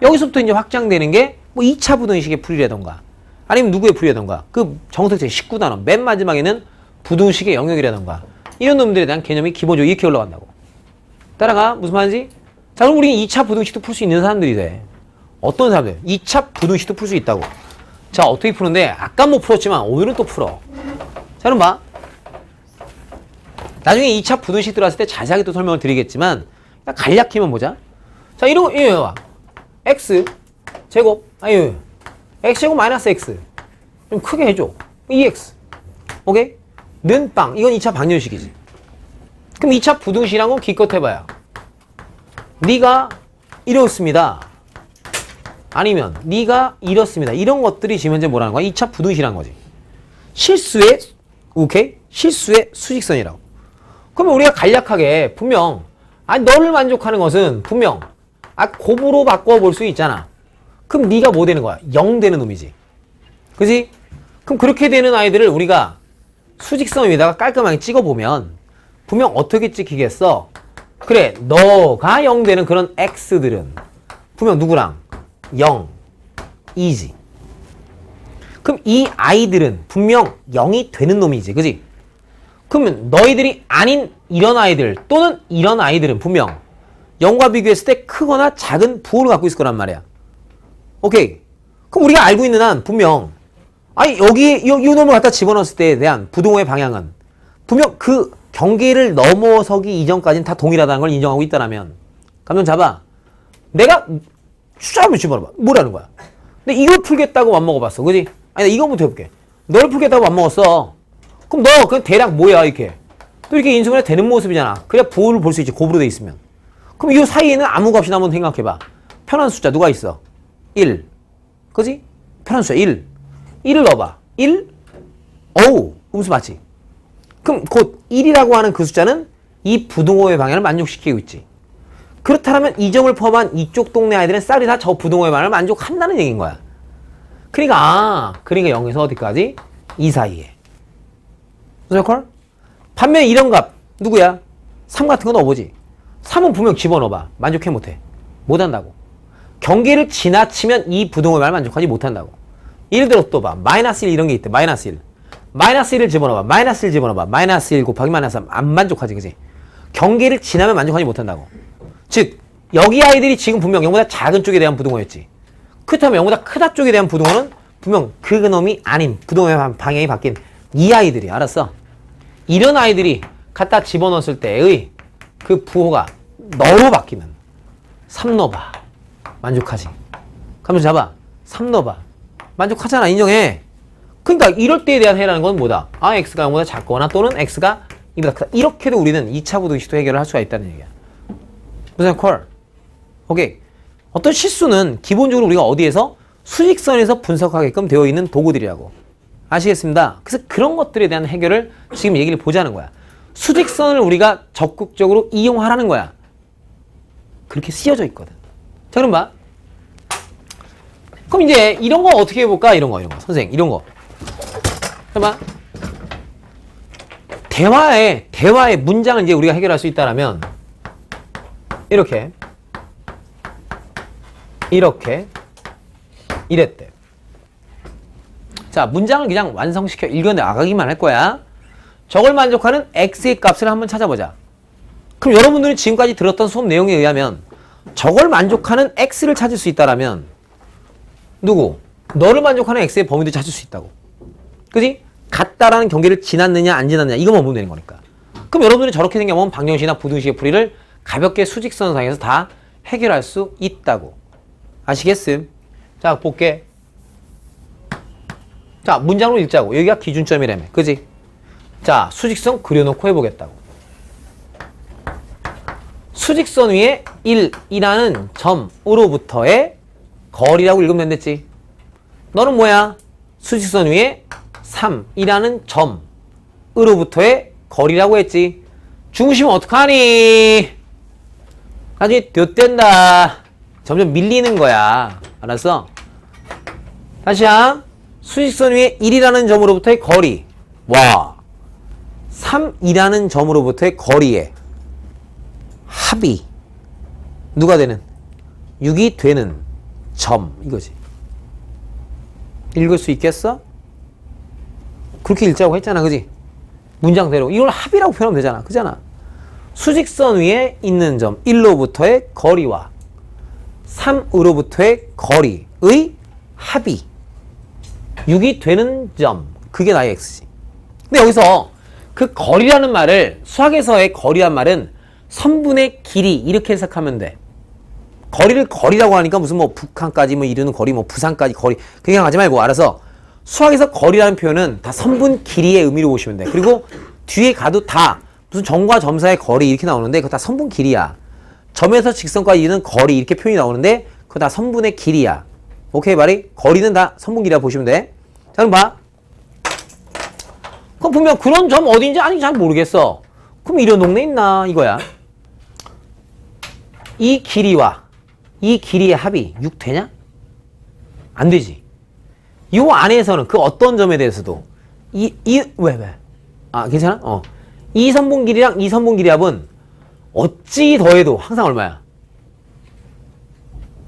여기서부터 이제 확장되는 게 뭐 2차 부등식의 풀이라던가 아니면 누구의 풀이라던가 그 정석제 19단원 맨 마지막에는 부등식의 영역이라던가 이런 놈들에 대한 개념이 기본적으로 이렇게 올라간다고. 따라가 무슨 말인지? 자 그럼 우리는 2차 부등식도 풀 수 있는 사람들이 돼. 어떤 사람들? 2차 부등식도 풀 수 있다고. 자 어떻게 푸는데 아까 못 풀었지만 오늘은 또 풀어. 자 그럼 봐. 나중에 2차 부등식 들어왔을 때 자세하게 또 설명을 드리겠지만 간략히만 보자. 자 이런 거 이거 봐. x 제곱 아유 x 제곱 마이너스 x 좀 크게 해줘. 2x 오케이? 는 빵 이건 2차 방정식이지. 그럼 2차 부등식이란 건 기껏 해봐야 네가 이렇습니다 아니면 네가 이렇습니다 이런 것들이 지금 현재 뭐라는 거야? 2차 부등식이라는 거지. 실수의 오케이? 실수의 수직선이라고. 그러면 우리가 간략하게 분명 너를 만족하는 것은 분명 곱으로 바꿔볼 수 있잖아. 그럼 네가 뭐 되는 거야? 0 되는 놈이지. 그지? 그럼 그렇게 되는 아이들을 우리가 수직선 위에다가 깔끔하게 찍어보면 분명 어떻게 찍히겠어? 그래 너가 0 되는 그런 x들은 분명 누구랑? 0, 2지. 그럼 이 아이들은 분명 0이 되는 놈이지. 그지? 그러면 너희들이 아닌 이런 아이들 또는 이런 아이들은 분명 0과 비교했을 때 크거나 작은 부호를 갖고 있을 거란 말이야. 오케이. 그럼 우리가 알고 있는 한 분명 여기에 이 놈을 갖다 집어넣었을 때에 대한 부등호의 방향은 분명 그 경계를 넘어서기 이전까지는 다 동일하다는 걸 인정하고 있다라면 감정 잡아. 내가 숫자 한번 집어넣어봐. 뭐라는 거야? 근데 이걸 풀겠다고 맘먹어봤어. 그지? 아니 이거부터 해볼게. 너를 풀겠다고 맘먹었어. 그럼 너 그냥 대략 뭐야 이렇게. 또 이렇게 인수분해 되는 모습이잖아. 그래야 부호를 볼 수 있지. 곱으로 돼 있으면. 그럼 이 사이에는 아무 값이나 한번 생각해봐. 편한 숫자 누가 있어? 1. 그지? 편한 숫자 1. 1을 넣어봐. 1. 어우. 음수 맞지? 그럼 곧 1이라고 하는 그 숫자는 이 부등호의 방향을 만족시키고 있지. 그렇다면 이 점을 포함한 이쪽 동네 아이들은 쌀이 다 저 부등호의 방향을 만족한다는 얘기인 거야. 그러니까 0에서 어디까지? 2 사이에. 무슨 콜? 반면 이런 값 누구야? 3 같은 거 넣어보지. 3은 분명 집어넣어봐. 만족해 못해. 못한다고. 경계를 지나치면 이 부등호의 방향을 만족하지 못한다고. 예를 들어 또 봐. 마이너스 1 이런 게 있대. 마이너스 1. 마이너스 1을 집어넣어봐. 마이너스 1 집어넣어봐. 마이너스 1 곱하기 마이너스 3. 안 만족하지. 그지? 경계를 지나면 만족하지 못한다고. 즉 여기 아이들이 지금 분명 0보다 작은 쪽에 대한 부등호였지. 그렇다면 0보다 크다 쪽에 대한 부등호는 분명 그 놈이 아닌 부등호의 방향이 바뀐 이 아이들이. 알았어? 이런 아이들이 갖다 집어넣었을 때의 그 부호가 너로 바뀌는 3 넣어봐. 만족하지. 감정 잡아. 3 넣어봐. 만족하잖아. 인정해. 그러니까 이럴 때에 대한 해라는 건 뭐다? x가 0보다 작거나 또는 x가 2보다 크다. 이렇게도 우리는 2차 부등식도 해결을 할 수가 있다는 얘기야. 무슨 콜? 오케이. 어떤 실수는 기본적으로 우리가 어디에서 수직선에서 분석하게끔 되어 있는 도구들이라고. 아시겠습니다? 그래서 그런 것들에 대한 해결을 지금 얘기를 보자는 거야. 수직선을 우리가 적극적으로 이용하라는 거야. 그렇게 쓰여져 있거든. 자, 그럼 봐. 그럼 이제 이런 거 어떻게 해볼까? 이런 거. 선생님, 이런 거. 봐. 대화의 문장을 이제 우리가 해결할 수 있다라면, 이렇게, 이랬대. 자, 문장을 그냥 완성시켜 읽어나가기만 할 거야. 저걸 만족하는 x의 값을 한번 찾아보자. 그럼 여러분들이 지금까지 들었던 수업 내용에 의하면 저걸 만족하는 x를 찾을 수 있다라면 누구? 너를 만족하는 x의 범위도 찾을 수 있다고. 그지? 같다라는 경계를 지났느냐 안 지났느냐 이것만 보면 되는 거니까. 그럼 여러분들이 저렇게 생각하면 방정식이나 부등식의 풀이를 가볍게 수직선상에서 다 해결할 수 있다고. 아시겠음? 자, 볼게. 자, 문장으로 읽자고. 여기가 기준점이라며. 그지? 자, 수직선 그려놓고 해보겠다고. 수직선 위에 1이라는 점으로부터의 거리라고 읽으면 된댔지. 너는 뭐야? 수직선 위에 3이라는 점으로부터의 거리라고 했지. 중심은 어떡하니? 나중에 뎌댄다. 점점 밀리는 거야. 알았어? 다시야. 수직선 위에 1이라는 점으로부터의 거리. 와. 3이라는 점으로부터의 거리의 합이 누가 되는? 6이 되는 점. 이거지. 읽을 수 있겠어? 그렇게 읽자고 했잖아. 그지? 문장대로. 이걸 합이라고 표현하면 되잖아. 그잖아. 수직선 위에 있는 점 1로부터의 거리와 3으로부터의 거리의 합이 6이 되는 점. 그게 나의 x지. 근데 여기서 그 거리라는 말을, 수학에서의 거리란 말은 선분의 길이 이렇게 해석하면 돼. 거리를 거리라고 하니까 무슨 뭐 북한까지 뭐 이르는 거리, 뭐 부산까지 거리, 그냥 하지 말고 알아서 수학에서 거리라는 표현은 다 선분 길이의 의미로 보시면 돼. 그리고 뒤에 가도 다 무슨 점과 점 사이의 거리 이렇게 나오는데 그거 다 선분 길이야. 점에서 직선까지 이르는 거리 이렇게 표현이 나오는데 그거 다 선분의 길이야. 오케이 말이? 거리는 다 선분 길이라 보시면 돼. 자 그럼 봐. 그럼 분명 그런 점 어딘지 아닌지 잘 모르겠어. 그럼 이런 동네 있나 이거야. 이 길이와 이 길이의 합이 6 되냐? 안 되지. 요 안에서는 그 어떤 점에 대해서도 왜? 아 괜찮아? 이 선분 길이랑 이 선분 길이 합은 어찌 더해도 항상 얼마야?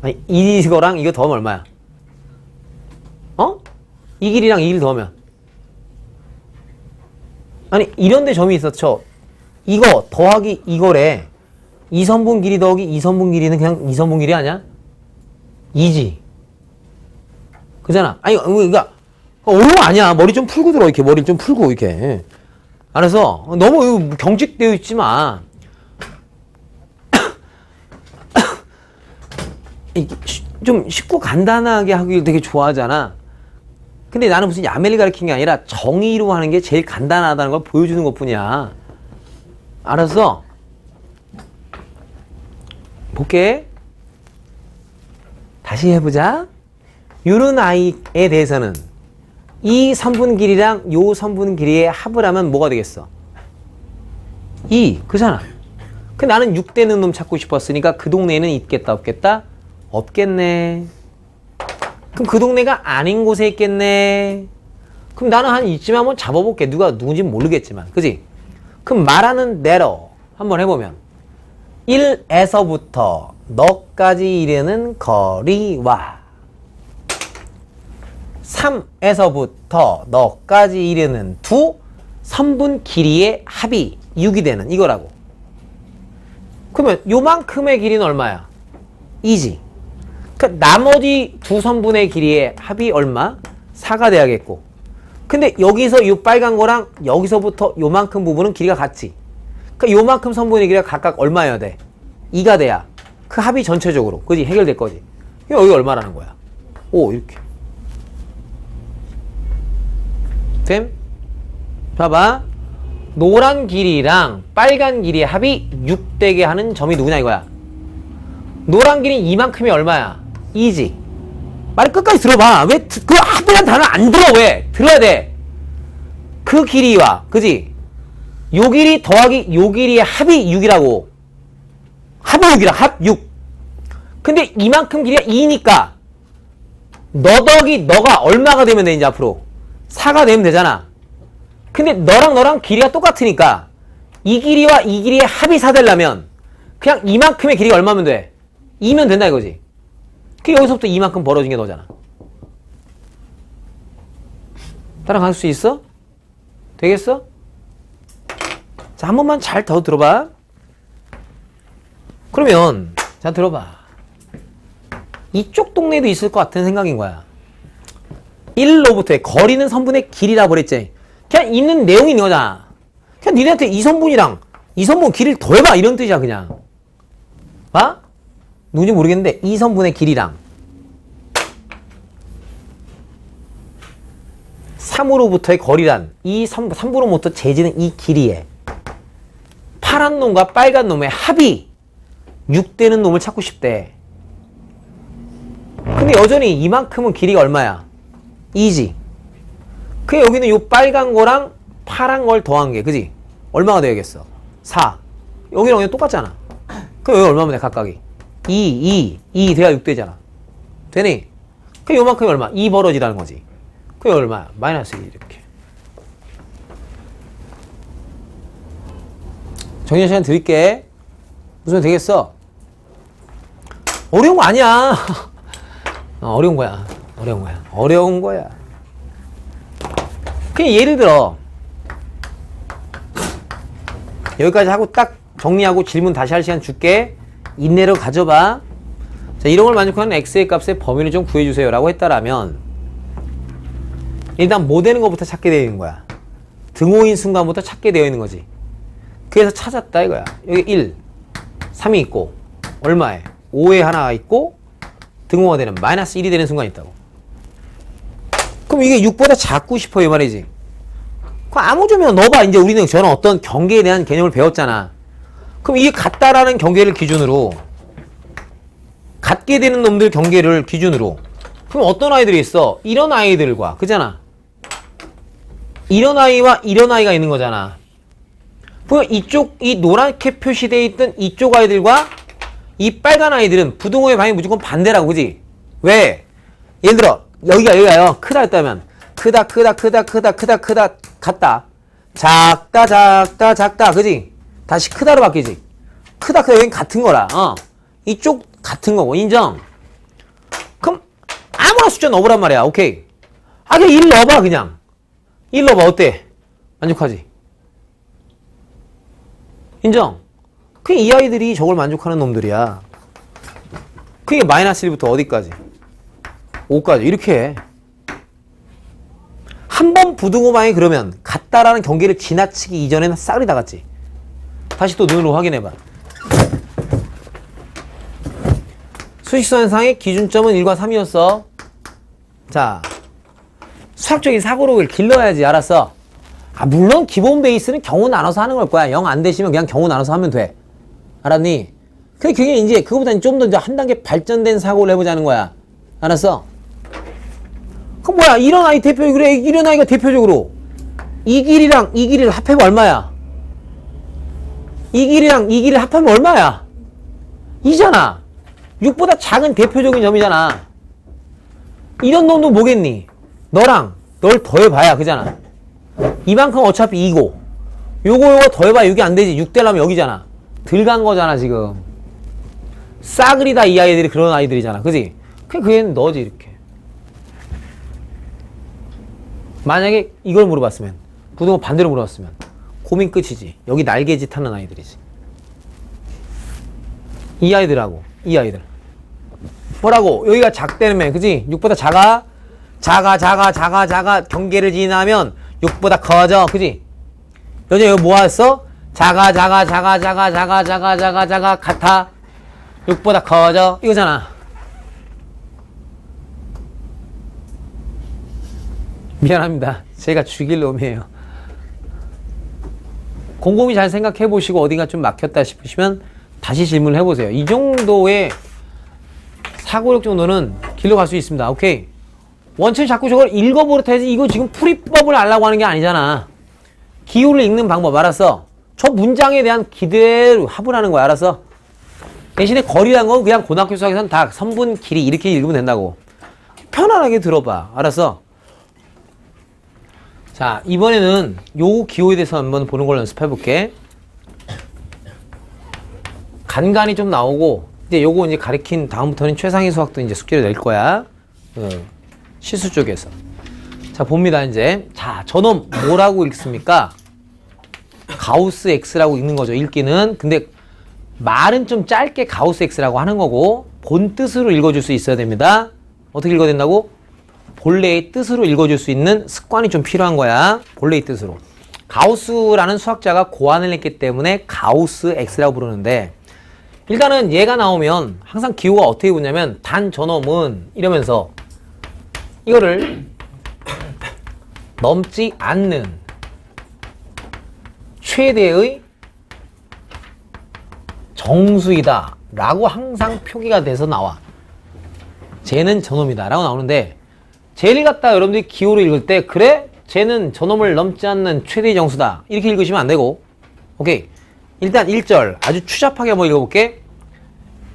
아니 이거랑 이거 더하면 얼마야? 이 길이랑 이 길 더하면 아니 이런데 점이 있었죠. 이거 더하기 이거래. 2선분 길이 더하기 2선분 길이는 그냥 2선분 길이 아니야? 2지. 그잖아. 아니 그러니까 어려운 거 아니야. 머리 좀 풀고 들어. 이렇게 머리를 좀 풀고 이렇게. 알아서 너무 경직되어 있지 마. 좀 쉽고 간단하게 하길 되게 좋아하잖아. 근데 나는 무슨 야매를 가르치는 게 아니라 정의로 하는 게 제일 간단하다는 걸 보여주는 것 뿐이야. 알았어? 볼게. 다시 해보자. 요런 아이에 대해서는 이 선분 길이랑 요 선분 길이의 합을 하면 뭐가 되겠어? 2. 그잖아. 근데 나는 6 되는 놈 찾고 싶었으니까 그 동네에는 있겠다 없겠다? 없겠네. 그럼 그 동네가 아닌 곳에 있겠네. 그럼 나는 한 이쯤에 한번 잡아볼게. 누가 누군지 모르겠지만. 그지? 그럼 말하는 대로 한번 해보면 1에서부터 너까지 이르는 거리와 3에서부터 너까지 이르는 두 선분 길이의 합이 6이 되는 이거라고. 그러면 요만큼의 길이는 얼마야? 2지. 그러니까 나머지 두 선분의 길이의 합이 얼마? 4가 돼야겠고. 근데 여기서 이 빨간 거랑 여기서부터 요만큼 부분은 길이가 같지. 그러니까 요만큼 선분의 길이가 각각 얼마여야 돼? 2가 돼야 그 합이 전체적으로 그지? 해결될 거지. 여기 얼마라는 거야? 오 이렇게. 됨? 봐봐. 노란 길이랑 빨간 길이의 합이 6 되게 하는 점이 누구냐 이거야. 노란 길이 이만큼이 얼마야? 2지. 말 끝까지 들어봐. 왜 그 합이란 단어 안 들어? 왜? 들어야 돼. 그 길이와 그지? 요 길이 더하기 요 길이의 합이 6이라고. 합이 6이라. 합 6. 근데 이만큼 길이가 2니까 너 더하기 너가 얼마가 되면 돼 이제 앞으로? 4가 되면 되잖아. 근데 너랑 길이가 똑같으니까 이 길이와 이 길이의 합이 4 되려면 그냥 이만큼의 길이가 얼마면 돼? 2면 된다 이거지. 그 여기서부터 이만큼 벌어진 게 너잖아. 따라갈 수 있어? 되겠어? 자, 한 번만 잘 더 들어봐. 그러면 자 들어봐. 이쪽 동네에도 있을 것 같은 생각인 거야. 1로부터의 거리는 선분의 길이라고 그랬지. 그냥 있는 내용이 있는 거잖아. 그냥 니네한테 이 선분이랑 이 선분 길이를 더해봐 이런 뜻이야 그냥. 봐? 누군지 모르겠는데 이 선분의 길이랑 3으로부터의 거리란 이 3으로부터 재지는 이 길이에 파란 놈과 빨간 놈의 합이 6되는 놈을 찾고 싶대. 근데 여전히 이만큼은 길이가 얼마야? 2지. 그 여기는 요 빨간 거랑 파란 걸 더한 게, 그지? 얼마가 되겠어? 4. 여기랑 그냥 똑같잖아. 그럼 여기 얼마면 돼, 각각이? 2 돼야 6 되잖아. 되니? 그 요만큼이 얼마? 2 벌어지라는 거지. 그게 얼마야? 마이너스 1 이렇게. 정리할 시간 드릴게. 무슨 되겠어? 어려운 거 아니야. 어려운 거야. 어려운 거야. 어려운 거야. 그냥 예를 들어 여기까지 하고 딱 정리하고 질문 다시 할 시간 줄게. 인내로 가져봐. 자, 이런 걸 만족하는 x의 값의 범위를 좀 구해주세요 라고 했다라면 일단 뭐 되는 것부터 찾게 되어 있는 거야. 등호인 순간부터 찾게 되어 있는 거지. 그래서 찾았다 이거야. 여기 1, 3이 있고 얼마에? 5에 하나가 있고 등호가 되는 마이너스 1이 되는 순간이 있다고. 그럼 이게 6보다 작고 싶어 이 말이지. 그럼 아무 조면 넣어봐. 이제 우리는 저는 어떤 경계에 대한 개념을 배웠잖아. 그럼 이게 같다라는 경계를 기준으로 같게 되는 놈들 경계를 기준으로 그럼 어떤 아이들이 있어? 이런 아이들과 그잖아. 이런 아이와 이런 아이가 있는 거잖아. 그럼 이쪽 이 노랗게 표시되어 있던 이쪽 아이들과 이 빨간 아이들은 부등호의 방향이 무조건 반대라고, 그지? 왜? 예를 들어 여기가요. 크다 했다면 크다 같다. 작다 그지? 다시 크다로 바뀌지. 크다 여긴 같은 거라. 이쪽 같은 거고 인정. 그럼 아무나 숫자 넣어보란 말이야. 오케이. 그냥 1 넣어봐. 그냥 1 넣어봐. 어때? 만족하지? 인정? 그냥 이 아이들이 저걸 만족하는 놈들이야. 그게 마이너스 1부터 어디까지? 5까지 이렇게 해. 한 번 부등호방이 그러면 같다라는 경계를 지나치기 이전에는 싸그리 나갔지. 다시 또 눈으로 확인해봐. 수직선상의 기준점은 1과 3이었어. 자, 수학적인 사고력을 길러야지. 알았어? 물론 기본 베이스는 경우 나눠서 하는 걸 거야. 0 안 되시면 그냥 경우 나눠서 하면 돼. 알았니? 근데 그게 이제 그거보다 좀 더 한 단계 발전된 사고를 해보자는 거야. 알았어? 그럼 뭐야? 이런 아이 대표, 그래. 이런 아이가 대표적으로 이 길이랑 이 길이를 합하면 얼마야? 이 길이랑 이 길이를 합하면 얼마야? 2잖아. 6보다 작은 대표적인 점이잖아. 이런 놈도 뭐겠니? 너랑 널 더해봐야 그잖아. 이만큼 어차피 2고 요거 더해봐야 6이 안 되지. 6 되려면 여기잖아. 덜 간 거잖아 지금. 싸그리 다 이 아이들이 그런 아이들이잖아. 그지? 그 애는 너지 이렇게. 만약에 이걸 물어봤으면 부등호 반대로 물어봤으면 고민 끝이지. 여기 날개짓 하는 아이들이지. 이 아이들하고 이 아이들 뭐라고? 여기가 작다며. 그지? 6보다 작아 경계를 지나면 6보다 커져. 그지? 여자 여기 뭐 했어? 작아 같아. 6보다 커져. 이거잖아. 미안합니다. 제가 죽일 놈이에요. 곰곰이 잘 생각해 보시고 어딘가 좀 막혔다 싶으시면 다시 질문을 해보세요. 이 정도의 사고력 정도는 길러 갈 수 있습니다. 오케이. 원체 자꾸 저걸 읽어버릇해야지. 이거 지금 풀이법을 알라고 하는 게 아니잖아. 기호를 읽는 방법 알았어? 저 문장에 대한 기대를 합을 하는 거야. 알았어? 대신에 거리란 건 그냥 고등학교 수학에서는 다 선분 길이 이렇게 읽으면 된다고. 편안하게 들어봐. 알았어? 자, 이번에는 요 기호에 대해서 한번 보는 걸 연습해 볼게. 간간이 좀 나오고 이제 요거 이제 가리킨 다음부터는 최상위 수학도 이제 숙제를 낼 거야. 실수 쪽에서. 자, 봅니다, 이제. 자, 저놈 뭐라고 읽습니까? 가우스 X라고 읽는 거죠, 읽기는. 근데 말은 좀 짧게 가우스 X라고 하는 거고, 본 뜻으로 읽어줄 수 있어야 됩니다. 어떻게 읽어야 된다고? 본래의 뜻으로 읽어줄 수 있는 습관이 좀 필요한 거야. 본래의 뜻으로. 가우스라는 수학자가 고안을 했기 때문에 가우스 X라고 부르는데, 일단은 얘가 나오면 항상 기호가 어떻게 보냐면, 단 저놈은 이러면서 이거를 넘지 않는 최대의 정수이다 라고 항상 표기가 돼서 나와. 쟤는 저놈이다 라고 나오는데, 쟤를 갖다 여러분들이 기호로 읽을 때 그래? 쟤는 저놈을 넘지 않는 최대의 정수다 이렇게 읽으시면 안 되고, 오케이, 일단 1절 아주 추잡하게 한번 읽어볼게.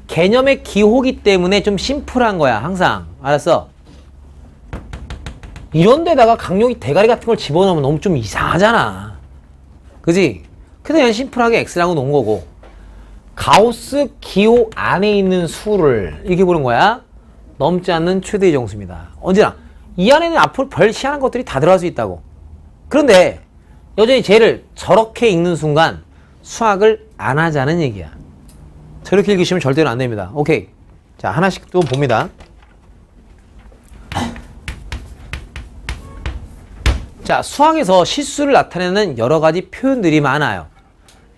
개념의 기호기 때문에 좀 심플한 거야 항상. 알았어? 이런 데다가 강력이 대가리 같은 걸 집어넣으면 너무 좀 이상하잖아. 그지? 그래서 그냥 심플하게 X라고 놓은 거고, 가우스 기호 안에 있는 수를 이렇게 보는 거야. 넘지 않는 최대의 정수입니다. 언제나 이 안에는 앞으로 별 희한한 것들이 다 들어갈 수 있다고. 그런데 여전히 쟤를 저렇게 읽는 순간 수학을 안 하자는 얘기야. 저렇게 읽으시면 절대로 안 됩니다. 오케이. 자, 하나씩 또 봅니다. 자, 수학에서 실수를 나타내는 여러 가지 표현들이 많아요.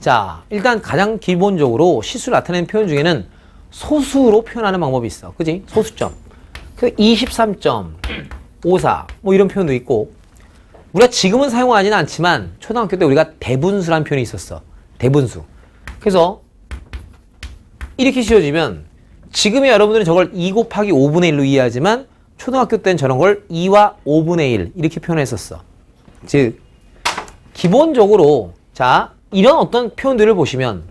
자, 일단 가장 기본적으로 실수를 나타내는 표현 중에는 소수로 표현하는 방법이 있어. 그지? 소수점. 그 23.54 뭐 이런 표현도 있고, 우리가 지금은 사용하지는 않지만 초등학교 때 우리가 대분수라는 표현이 있었어. 대분수. 그래서 이렇게 씌워지면 지금의 여러분들은 저걸 2 곱하기 5분의 1로 이해하지만 초등학교 때는 저런 걸 2와 5분의 1 이렇게 표현했었어. 즉 기본적으로 자, 이런 어떤 표현들을 보시면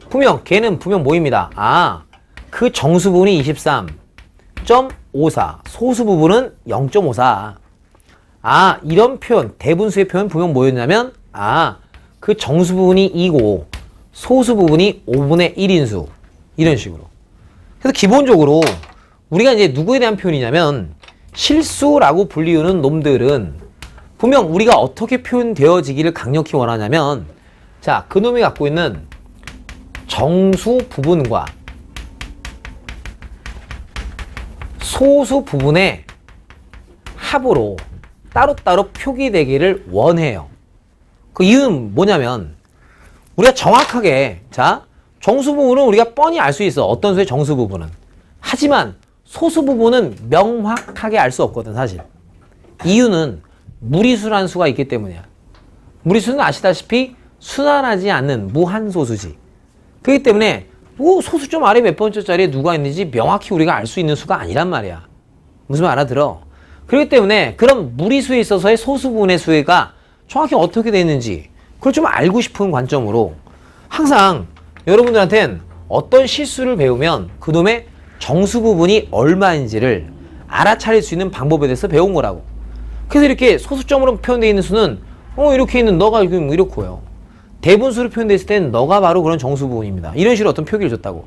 분명 걔는 분명 뭐입니다. 아, 그 정수 부분이 23.54, 소수 부분은 0.54. 아, 이런 표현, 대분수의 표현 분명 뭐였냐면, 아, 그 정수 부분이 2고 소수 부분이 5분의 1인수. 이런 식으로. 그래서 기본적으로 우리가 이제 누구에 대한 표현이냐면, 실수라고 불리우는 놈들은 분명 우리가 어떻게 표현되어지기를 강력히 원하냐면, 자, 그 놈이 갖고 있는 정수 부분과 소수 부분의 합으로 따로따로 표기되기를 원해요. 그 이유는 뭐냐면, 우리가 정확하게, 자, 정수 부분은 우리가 뻔히 알 수 있어. 어떤 수의 정수 부분은. 하지만 소수 부분은 명확하게 알 수 없거든, 사실. 이유는 무리수라는 수가 있기 때문이야. 무리수는 아시다시피 순환하지 않는 무한소수지. 그렇기 때문에 뭐 소수점 아래 몇 번째짜리에 누가 있는지 명확히 우리가 알 수 있는 수가 아니란 말이야. 무슨 말 알아들어? 그렇기 때문에 그런 무리수에 있어서의 소수 부분의 수가 정확히 어떻게 되어 있는지 그걸 좀 알고 싶은 관점으로 항상 여러분들한테는 어떤 실수를 배우면 그놈의 정수 부분이 얼마인지를 알아차릴 수 있는 방법에 대해서 배운 거라고. 그래서 이렇게 소수점으로 표현되어 있는 수는 이렇게 있는 너가 이렇고요. 대분수로 표현됐을 때는 너가 바로 그런 정수 부분입니다. 이런 식으로 어떤 표기를 줬다고.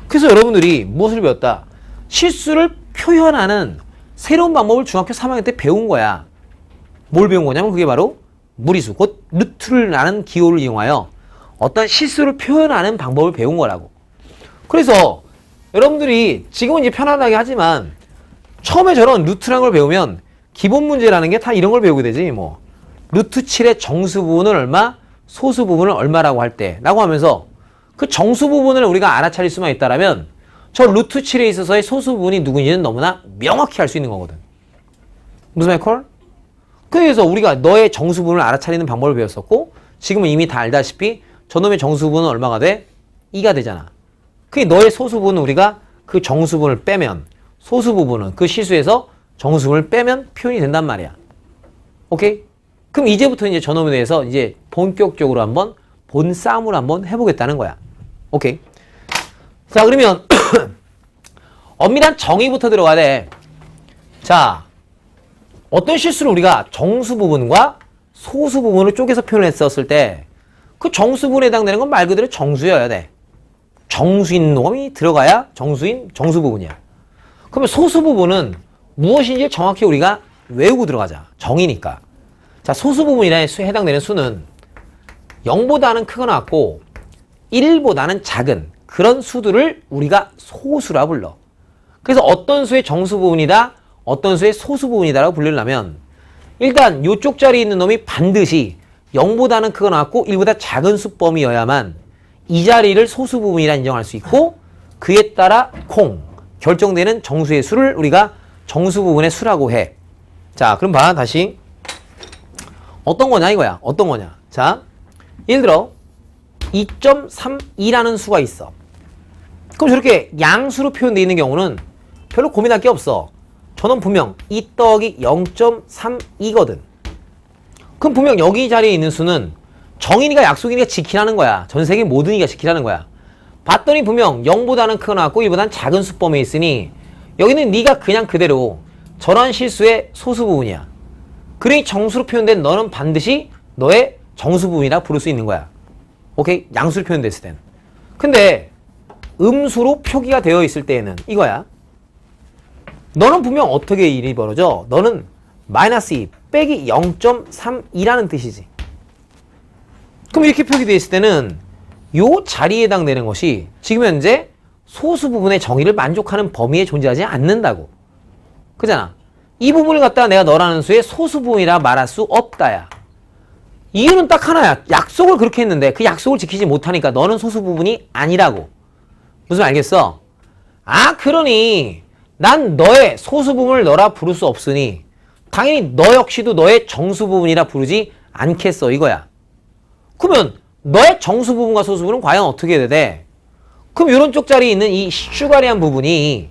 그래서 여러분들이 무엇을 배웠다? 실수를 표현하는 새로운 방법을 중학교 3학년 때 배운 거야. 뭘 배운 거냐면 그게 바로 무리수, 곧 루트를 아는 기호를 이용하여 어떤 실수를 표현하는 방법을 배운 거라고. 그래서 여러분들이 지금은 이제 편안하게 하지만 처음에 저런 루트라는 걸 배우면 기본 문제라는 게 다 이런 걸 배우게 되지. 뭐 루트 7의 정수 부분은 얼마, 소수 부분은 얼마라고 할 때 라고 하면서 그 정수 부분을 우리가 알아차릴 수만 있다라면 저 루트 7에 있어서의 소수 부분이 누구인지는 너무나 명확히 알 수 있는 거거든. 무슨 말 콜? 그래서 우리가 너의 정수 부분을 알아차리는 방법을 배웠었고, 지금은 이미 다 알다시피 저놈의 정수 부분은 얼마가 돼? 2가 되잖아. 그게 너의 소수 부분은 우리가 그 정수 부분을 빼면, 소수 부분은 그 실수에서 정수 부분을 빼면 표현이 된단 말이야. 오케이? 그럼 이제부터 이제 저놈에 대해서 이제 본격적으로 한번 본싸움을 한번 해보겠다는 거야. 오케이? 자, 그러면 엄밀한 정의부터 들어가야 돼. 자, 어떤 실수를 우리가 정수 부분과 소수 부분을 쪼개서 표현했었을 때 그 정수 부분에 해당되는 건 말 그대로 정수여야 돼. 정수인 놈이 들어가야 정수 부분이야. 그러면 소수 부분은 무엇인지 정확히 우리가 외우고 들어가자. 정의니까. 자, 소수 부분이라는 수에 해당되는 수는 0보다는 크거나 같고 1보다는 작은 그런 수들을 우리가 소수라 불러. 그래서 어떤 수의 정수 부분이다, 어떤 수의 소수 부분이다라고 불리려면 일단 이쪽 자리에 있는 놈이 반드시 0보다는 크거나 같고 1보다 작은 수범이어야만 이 자리를 소수 부분이라 인정할 수 있고, 그에 따라 결정되는 정수의 수를 우리가 정수 부분의 수라고 해. 자, 그럼 봐. 다시 어떤 거냐 이거야. 어떤 거냐. 자, 예를 들어 2.32라는 수가 있어. 그럼 저렇게 양수로 표현되어 있는 경우는 별로 고민할 게 없어. 저는 분명 2 더하기 0.32거든. 그럼 분명 여기 자리에 있는 수는 정인이가 약속이니까 지키라는 거야. 전 세계 모든 이가 지키라는 거야. 봤더니 분명 0보다는 크게 나왔고 1보다는 작은 수범에 있으니 여기는 네가 그냥 그대로 저런 실수의 소수 부분이야. 그러니 정수로 표현된 너는 반드시 너의 정수 부분이라 부를 수 있는 거야. 오케이? 양수로 표현됐을 땐. 근데 음수로 표기가 되어 있을 때에는 이거야. 너는 분명 어떻게 일이 벌어져? 너는 마이너스 2 빼기 0.32라는 뜻이지. 그럼 이렇게 표기되어 있을 때는 요 자리에 해당되는 것이 지금 현재 소수 부분의 정의를 만족하는 범위에 존재하지 않는다고. 그잖아. 이 부분을 갖다가 내가 너라는 수의 소수 부분이라 말할 수 없다야. 이유는 딱 하나야. 약속을 그렇게 했는데 그 약속을 지키지 못하니까 너는 소수 부분이 아니라고. 무슨 알겠어? 아, 그러니 난 너의 소수 부분을 너라 부를 수 없으니 당연히 너 역시도 너의 정수 부분이라 부르지 않겠어 이거야. 그러면 너의 정수 부분과 소수 부분은 과연 어떻게 해야 돼? 그럼 이런 쪽자리에 있는 이 슈가리한 부분이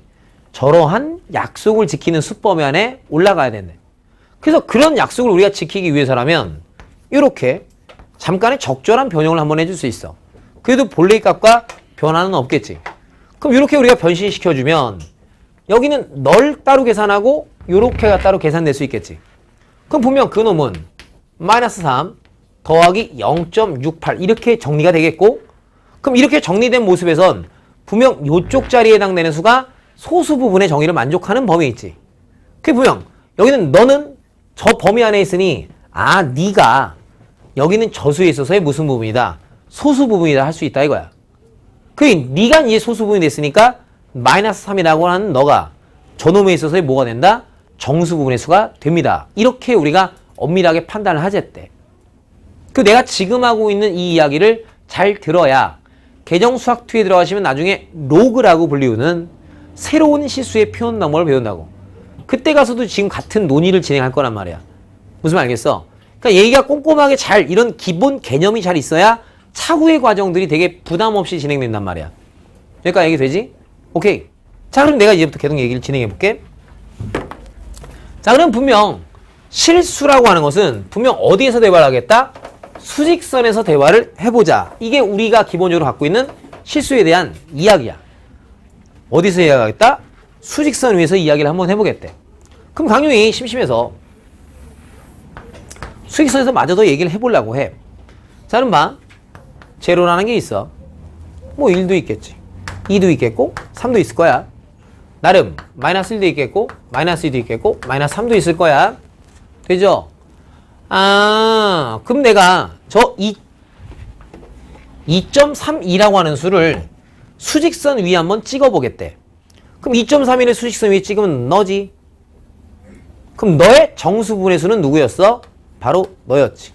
저러한 약속을 지키는 수범위 안에 올라가야 된대. 그래서 그런 약속을 우리가 지키기 위해서라면 이렇게 잠깐의 적절한 변형을 한번 해줄 수 있어. 그래도 본래의 값과 변화는 없겠지. 그럼 이렇게 우리가 변신시켜주면 여기는 널 따로 계산하고 요렇게가 따로 계산될 수 있겠지. 그럼 분명 그 놈은 마이너스 3 더하기 0.68 이렇게 정리가 되겠고, 그럼 이렇게 정리된 모습에선 분명 요쪽 자리에 해당되는 수가 소수 부분의 정의를 만족하는 범위에 있지. 그게 분명 여기는 너는 저 범위 안에 있으니 아 네가 여기는 저수에 있어서의 무슨 부분이다? 소수 부분이다 할 수 있다 이거야. 그게 네가 이제 소수 부분이 됐으니까 마이너스 3이라고 하는 너가 저놈에 있어서의 뭐가 된다? 정수 부분의 수가 됩니다. 이렇게 우리가 엄밀하게 판단을 하랬대. 그 내가 지금 하고 있는 이 이야기를 잘 들어야 계정수학2에 들어가시면 나중에 로그라고 불리우는 새로운 실수의 표현 방법을 배운다고. 그때 가서도 지금 같은 논의를 진행할 거란 말이야. 무슨 말 알겠어? 그러니까 얘기가 꼼꼼하게 잘 이런 기본 개념이 잘 있어야 차후의 과정들이 되게 부담 없이 진행된단 말이야. 여기까지 얘기 되지? 오케이. 자, 그럼 내가 이제부터 계속 얘기를 진행해 볼게. 자, 그럼 분명 실수라고 하는 것은 분명 어디에서 대화를 하겠다? 수직선에서 대화를 해보자. 이게 우리가 기본적으로 갖고 있는 실수에 대한 이야기야. 어디서 이야기하겠다? 수직선 위에서 이야기를 한번 해보겠대. 그럼 강용이 심심해서 수직선에서 마저 얘기를 해보려고 해. 자, 그럼 봐. 제로라는 게 있어. 뭐 1도 있겠지. 2도 있겠고 3도 있을 거야. 나름 마이너스 1도 있겠고 마이너스 2도 있겠고 마이너스 3도 있을 거야. 되죠? 아, 그럼 내가 저 2.32라고 하는 수를 수직선 위에 한번 찍어보겠대. 그럼 2.31을 수직선 위에 찍으면 너지. 그럼 너의 정수 부분의 수는 누구였어? 바로 너였지.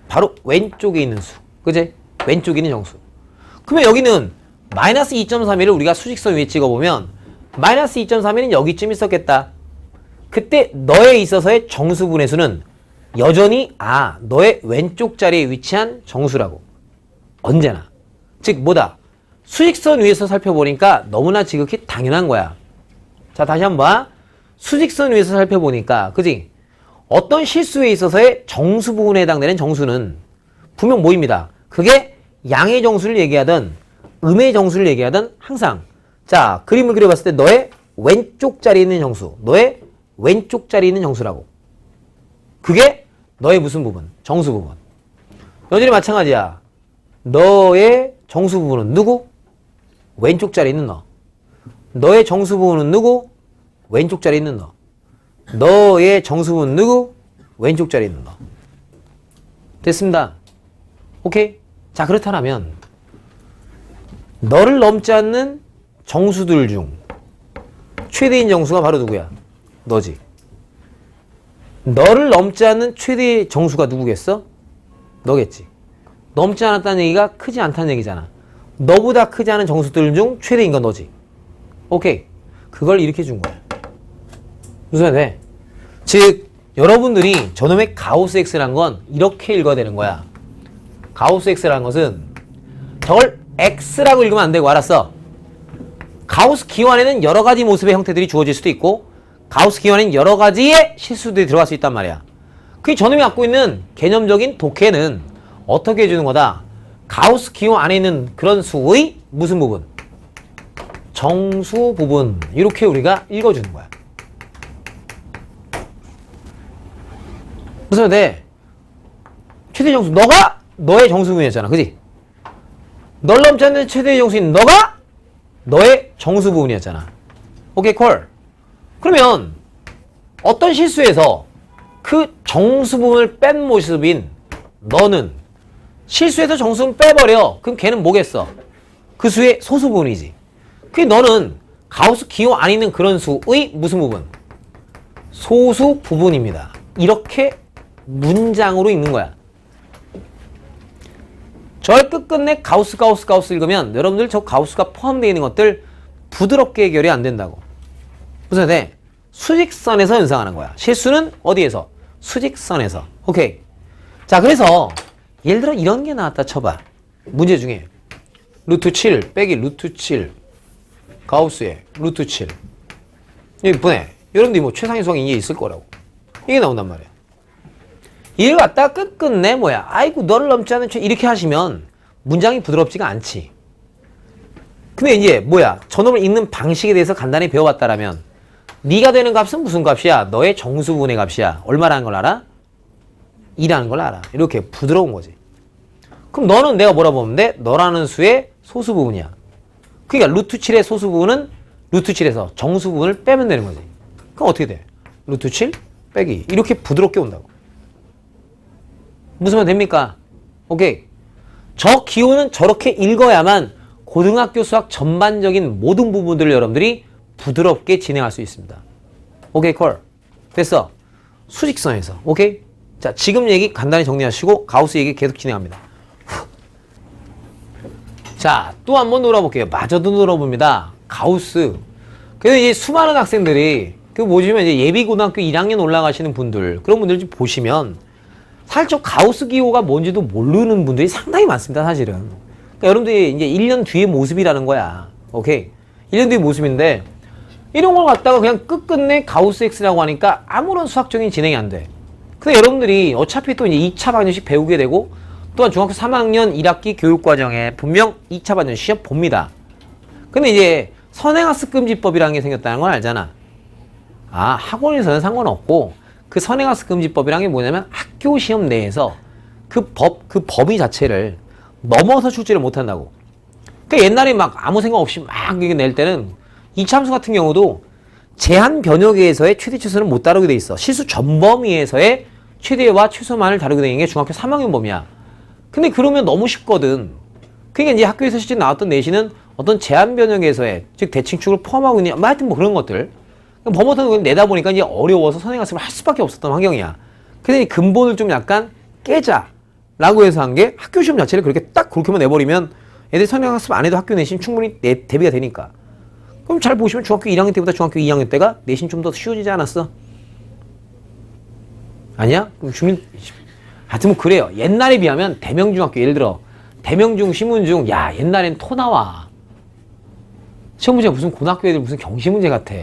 바로 왼쪽에 있는 수. 그지? 왼쪽에 있는 정수. 그러면 여기는 마이너스 2.31을 우리가 수직선 위에 찍어보면 마이너스 2.31은 여기쯤 있었겠다. 그때 너에 있어서의 정수 부분의 수는 여전히 너의 왼쪽 자리에 위치한 정수라고. 언제나. 즉 뭐다? 수직선 위에서 살펴보니까 너무나 지극히 당연한 거야. 자, 다시 한번 봐. 수직선 위에서 살펴보니까 그지? 어떤 실수에 있어서의 정수 부분에 해당되는 정수는 분명 뭐입니다. 그게 양의 정수를 얘기하든 음의 정수를 얘기하든 항상 자, 그림을 그려봤을 때 너의 왼쪽 자리에 있는 정수, 너의 왼쪽 자리에 있는 정수라고. 그게 너의 무슨 부분? 정수 부분. 여전히 마찬가지야. 너의 정수 부분은 누구? 왼쪽 자리에 있는 너. 너의 정수 부분은 누구? 왼쪽 자리에 있는 너. 너의 정수 부분은 누구? 왼쪽 자리에 있는 너. 됐습니다. 오케이? 자, 그렇다면 너를 넘지 않는 정수들 중 최대인 정수가 바로 누구야? 너지. 너를 넘지 않는 최대의 정수가 누구겠어? 너겠지. 넘지 않았다는 얘기가 크지 않다는 얘기잖아. 너보다 크지 않은 정수들 중 최대인 건 너지. 오케이. 그걸 이렇게 준 거야. 무슨 말이야? 즉 여러분들이 저놈의 가우스 X라는 건 이렇게 읽어야 되는 거야. 가우스 X라는 것은 저걸 X라고 읽으면 안 되고, 알았어? 가우스 기호 안에는 여러 가지 모습의 형태들이 주어질 수도 있고, 가우스 기호 안에는 여러 가지의 실수들이 들어갈 수 있단 말이야. 그 저놈이 갖고 있는 개념적인 독해는 어떻게 해주는 거다? 가우스 기호 안에 있는 그런 수의 무슨 부분? 정수 부분. 이렇게 우리가 읽어주는 거야. 무슨 돼? 최대 정수. 너가 너의 정수부분이었잖아. 그지? 널 넘지 않는 최대의 정수인 너가 너의 정수 부분이었잖아. 오케이, 콜. 그러면 어떤 실수에서 그 정수 부분을 뺀 모습인 너는 실수에서 정수를 빼버려. 그럼 걔는 뭐겠어? 그 수의 소수 부분이지. 그게 너는 가우스 기호 안에 있는 그런 수의 무슨 부분? 소수 부분입니다. 이렇게 문장으로 읽는 거야. 저 끝끝내 가우스 읽으면 여러분들 저 가우스가 포함되어 있는 것들 부드럽게 해결이 안 된다고. 무슨 돼? 수직선에서 연상하는 거야. 실수는 어디에서? 수직선에서. 오케이. 자, 그래서 예를 들어 이런 게 나왔다 쳐봐. 문제 중에 루트 7 빼기 루트 7 가우스에 루트 7 여기 보내. 여러분들이 뭐 최상위 수학이 이게 있을 거라고. 이게 나온단 말이야. 이걸 갖다 끝끝내 뭐야? 아이고 너를 넘지 않은 이렇게 하시면 문장이 부드럽지가 않지. 근데 이제 뭐야? 저놈을 읽는 방식에 대해서 간단히 배워봤다라면 네가 되는 값은 무슨 값이야? 너의 정수분의 값이야. 얼마라는 걸 알아? 2라는 걸 알아. 이렇게 부드러운 거지. 그럼 너는 내가 뭐라 보면 돼? 너라는 수의 소수 부분이야. 그러니까 루트 7의 소수 부분은 루트 7에서 정수 부분을 빼면 되는 거지. 그럼 어떻게 돼? 루트 7 빼기. 이렇게 부드럽게 온다고. 무슨 말 됩니까? 오케이. 저 기호는 저렇게 읽어야만 고등학교 수학 전반적인 모든 부분들을 여러분들이 부드럽게 진행할 수 있습니다. 오케이, 콜. 됐어. 수직선에서. 오케이? 자, 지금 얘기 간단히 정리하시고 가우스 얘기 계속 진행합니다. 자, 또 한 번 놀아볼게요. 마저도 놀아봅니다. 가우스. 그래서 이제 수많은 학생들이 그 보시면 이제 예비고등학교 1학년 올라가시는 분들, 그런 분들 좀 보시면 사실 저 가우스 기호가 뭔지도 모르는 분들이 상당히 많습니다, 사실은. 그러니까 여러분들이 이제 1년 뒤의 모습이라는 거야. 오케이? 1년 뒤의 모습인데, 이런 걸 갖다가 그냥 끝끝내 가우스 X라고 하니까 아무런 수학적인 진행이 안 돼. 근데 여러분들이 어차피 또 이제 2차 반영식 배우게 되고, 또한 중학교 3학년 1학기 교육과정에 분명 2차 반영 시험 봅니다. 근데 이제 선행학습금지법이라는 게 생겼다는 걸 알잖아. 아, 학원에서는 상관없고, 그 선행학습금지법이라는 게 뭐냐면 학교 시험 내에서 그 범위 자체를 넘어서 출제를 못한다고. 그러니까 옛날에 막 아무 생각 없이 막 이게 낼 때는 이참수 같은 경우도 제한 변형에서의 최대 최소는 못 다루게 돼 있어. 실수 전범위에서의 최대와 최소만을 다루게 되는 게 중학교 3학년 범위야. 근데 그러면 너무 쉽거든. 그러니까 이제 학교에서 실제 나왔던 내신은 어떤 제한 변형에서의, 즉 대칭축을 포함하고 있는, 뭐 하여튼 뭐 그런 것들. 범어터는 내다 보니까 이제 어려워서 선행학습을 할 수밖에 없었던 환경이야. 그래서 이 근본을 좀 약간 깨자라고 해서 한 게 학교 시험 자체를 그렇게 딱 그렇게만 내버리면 애들 선행학습 안 해도 학교 내신 충분히 대비가 되니까. 그럼 잘 보시면 중학교 1학년 때보다 중학교 2학년 때가 내신 좀 더 쉬워지지 않았어? 아니야? 그럼 하여튼 뭐 그래요. 옛날에 비하면 대명중학교, 예를 들어 대명중, 신문중, 야 옛날엔 토 나와. 시험 문제가 무슨 고등학교 애들 무슨 경시 문제 같아.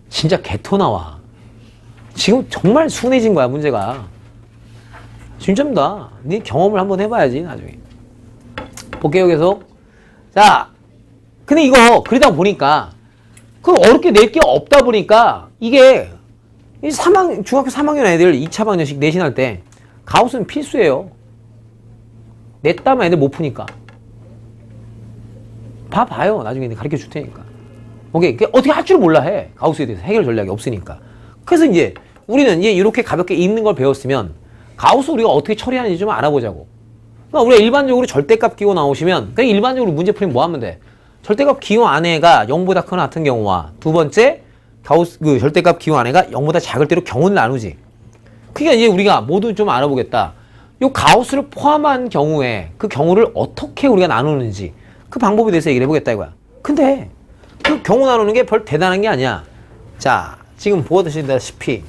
진짜 개토 나와. 지금 정말 순해진 거야, 문제가. 진짜입니다. 네 경험을 한번 해봐야지, 나중에. 볼게요, 계속. 자, 근데 이거 그러다 보니까 그 어렵게 낼 게 없다 보니까 이게 중학교 3학년 애들 2차 방정식 내신할 때 가우스는 필수예요. 냈다면 애들 못 푸니까. 봐봐요. 나중에 가르쳐 줄 테니까. 오케이. 어떻게 할 줄 몰라 해. 가우스에 대해서 해결 전략이 없으니까. 그래서 이제 우리는 이제 이렇게 가볍게 읽는 걸 배웠으면 가우스 우리가 어떻게 처리하는지 좀 알아보자고. 그러니까 우리가 일반적으로 절대값 기호 나오시면 그냥 일반적으로 문제 풀이면 뭐 하면 돼? 절대값 기호 안에가 0보다 크거나 같은 경우와 두 번째 가우스 그 절대값 기호 안에가 0보다 작을 때로 경우를 나누지. 그러니까 이제 우리가 모두 좀 알아보겠다. 요 가우스를 포함한 경우에 그 경우를 어떻게 우리가 나누는지 그 방법에 대해서 얘기를 해보겠다 이거야. 근데 그 경우 나누는 게 별 대단한 게 아니야. 자, 지금 보시다시피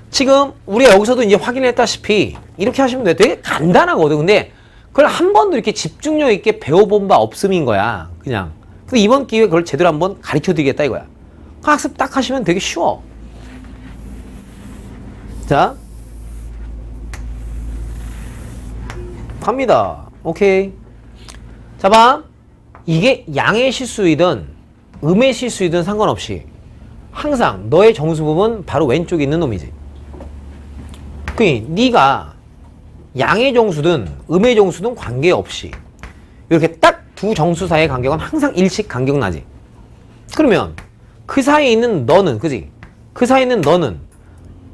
지금 우리가 여기서도 이제 확인했다시피 이렇게 하시면 돼. 되게 간단하거든. 근데 그걸 한 번도 이렇게 집중력 있게 배워본 바 없음인 거야. 그냥. 그래서 이번 기회에 그걸 제대로 한번 가르쳐 드리겠다 이거야. 학습 딱 하시면 되게 쉬워. 자. 갑니다. 오케이. 자, 봐. 이게 양의 실수이든 음의 실수이든 상관없이 항상 너의 정수 부분 바로 왼쪽에 있는 놈이지. 네가 양의 정수든 음의 정수든 관계없이 이렇게 딱 두 정수 사이의 간격은 항상 일씩 간격 나지. 그러면 그 사이에 있는 너는, 그지? 그 사이에 있는 너는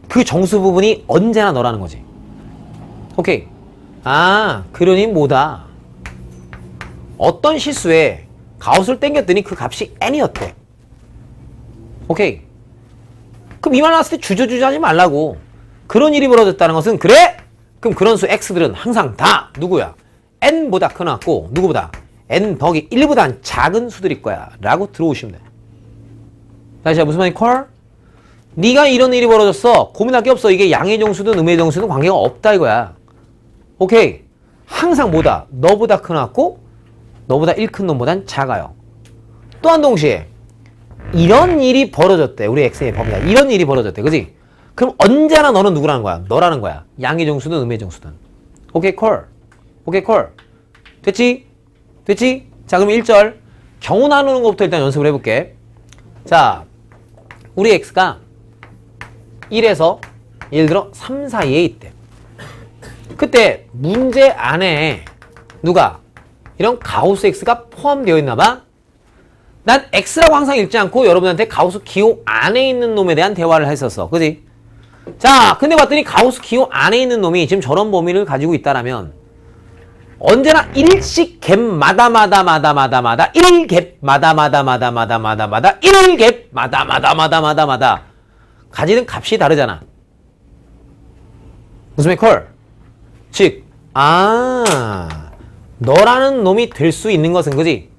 그 정수 부분이 언제나 너라는 거지. 오케이. 아, 그러니 뭐다. 어떤 실수에 가우스를 땡겼더니 그 값이 n이었대. 오케이. 그럼 이 말 나왔을 때 주저주저 하지 말라고. 그런 일이 벌어졌다는 것은 그래? 그럼 그런 수 x들은 항상 다 누구야? n보다 크나고 누구보다? n 더하기 1보다 작은 수들일 거야 라고 들어오시면 돼. 다시 무슨 말이 콜? 네가 이런 일이 벌어졌어. 고민할 게 없어. 이게 양의 정수든 음의 정수든 관계가 없다 이거야. 오케이. 항상 뭐다? 너보다 크나고 너보다 1 큰 놈보단 작아요. 또한 동시에 이런 일이 벌어졌대. 우리 x의 범위다. 이런 일이 벌어졌대. 그지? 그럼 언제나 너는 누구라는 거야? 너라는 거야. 양의 정수든 음의 정수든. 오케이 콜. 오케이 콜. 됐지? 됐지? 자, 그럼 1절 경우 나누는 것부터 일단 연습을 해볼게. 자, 우리 x가 1에서 예를 들어 3 사이에 있대. 그때 문제 안에 누가 이런 가우스 x가 포함되어 있나 봐. 난 x라고 항상 읽지 않고 여러분한테 가우스 기호 안에 있는 놈에 대한 대화를 했었어. 그지? 자, 근데 봤더니 가우스 기호 안에 있는 놈이 지금 저런 범위를 가지고 있다라면 언제나 일씩 갭마다 1갭마다 1갭마다 가지는 값이 다르잖아. 무슨 말 콜? 즉, 너라는 놈이 될 수 있는 것은 그지?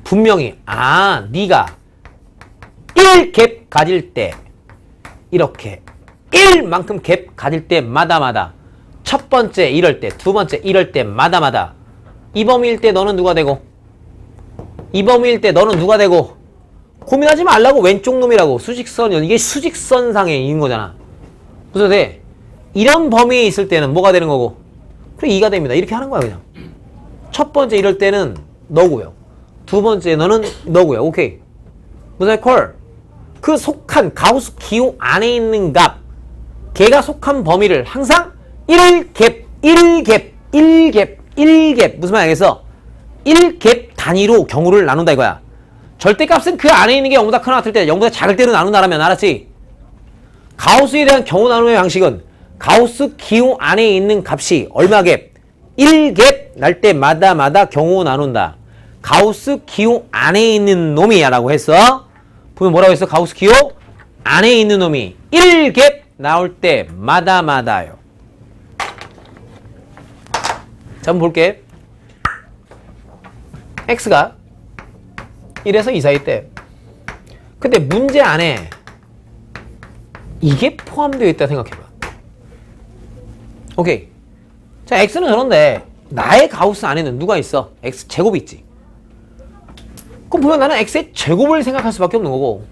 분명히 네가 1갭 가질 때 이렇게 1만큼 갭 가질 때마다 첫 번째 이럴 때, 두 번째 이럴 때마다 이 범위일 때 너는 누가 되고 이 범위일 때 너는 누가 되고 고민하지 말라고. 왼쪽 놈이라고. 수직선, 이게 수직선상에 있는 거잖아. 그래서 돼. 이런 범위에 있을 때는 뭐가 되는 거고 그래 2가 됩니다. 이렇게 하는 거야 그냥. 첫 번째 이럴 때는 너고요. 두 번째 너는 너고요. 오케이. 무슨 콜? 그 속한 가우스 기호 안에 있는 값, 걔가 속한 범위를 항상 1갭 무슨 말 알겠어? 1갭 단위로 경우를 나눈다 이거야. 절대값은 그 안에 있는 게 0보다 크거나 같을 때 0보다 작을 때로 나눈다라면 알았지? 가우스에 대한 경우 나눔의 방식은 가우스 기호 안에 있는 값이 얼마 갭? 1갭 날 때마다 경우 나눈다. 가우스 기호 안에 있는 놈이야 라고 했어. 보면 뭐라고 했어? 가우스 기호 안에 있는 놈이 1갭 나올 때마다요. 자, 한번 볼게. x가 1에서 2 사이 때 근데 문제 안에 이게 포함되어 있다 생각해봐. 오케이. 자, x는 저런데 나의 가우스 안에는 누가 있어? x 제곱이 있지. 그럼 보면 나는 x의 제곱을 생각할 수밖에 없는 거고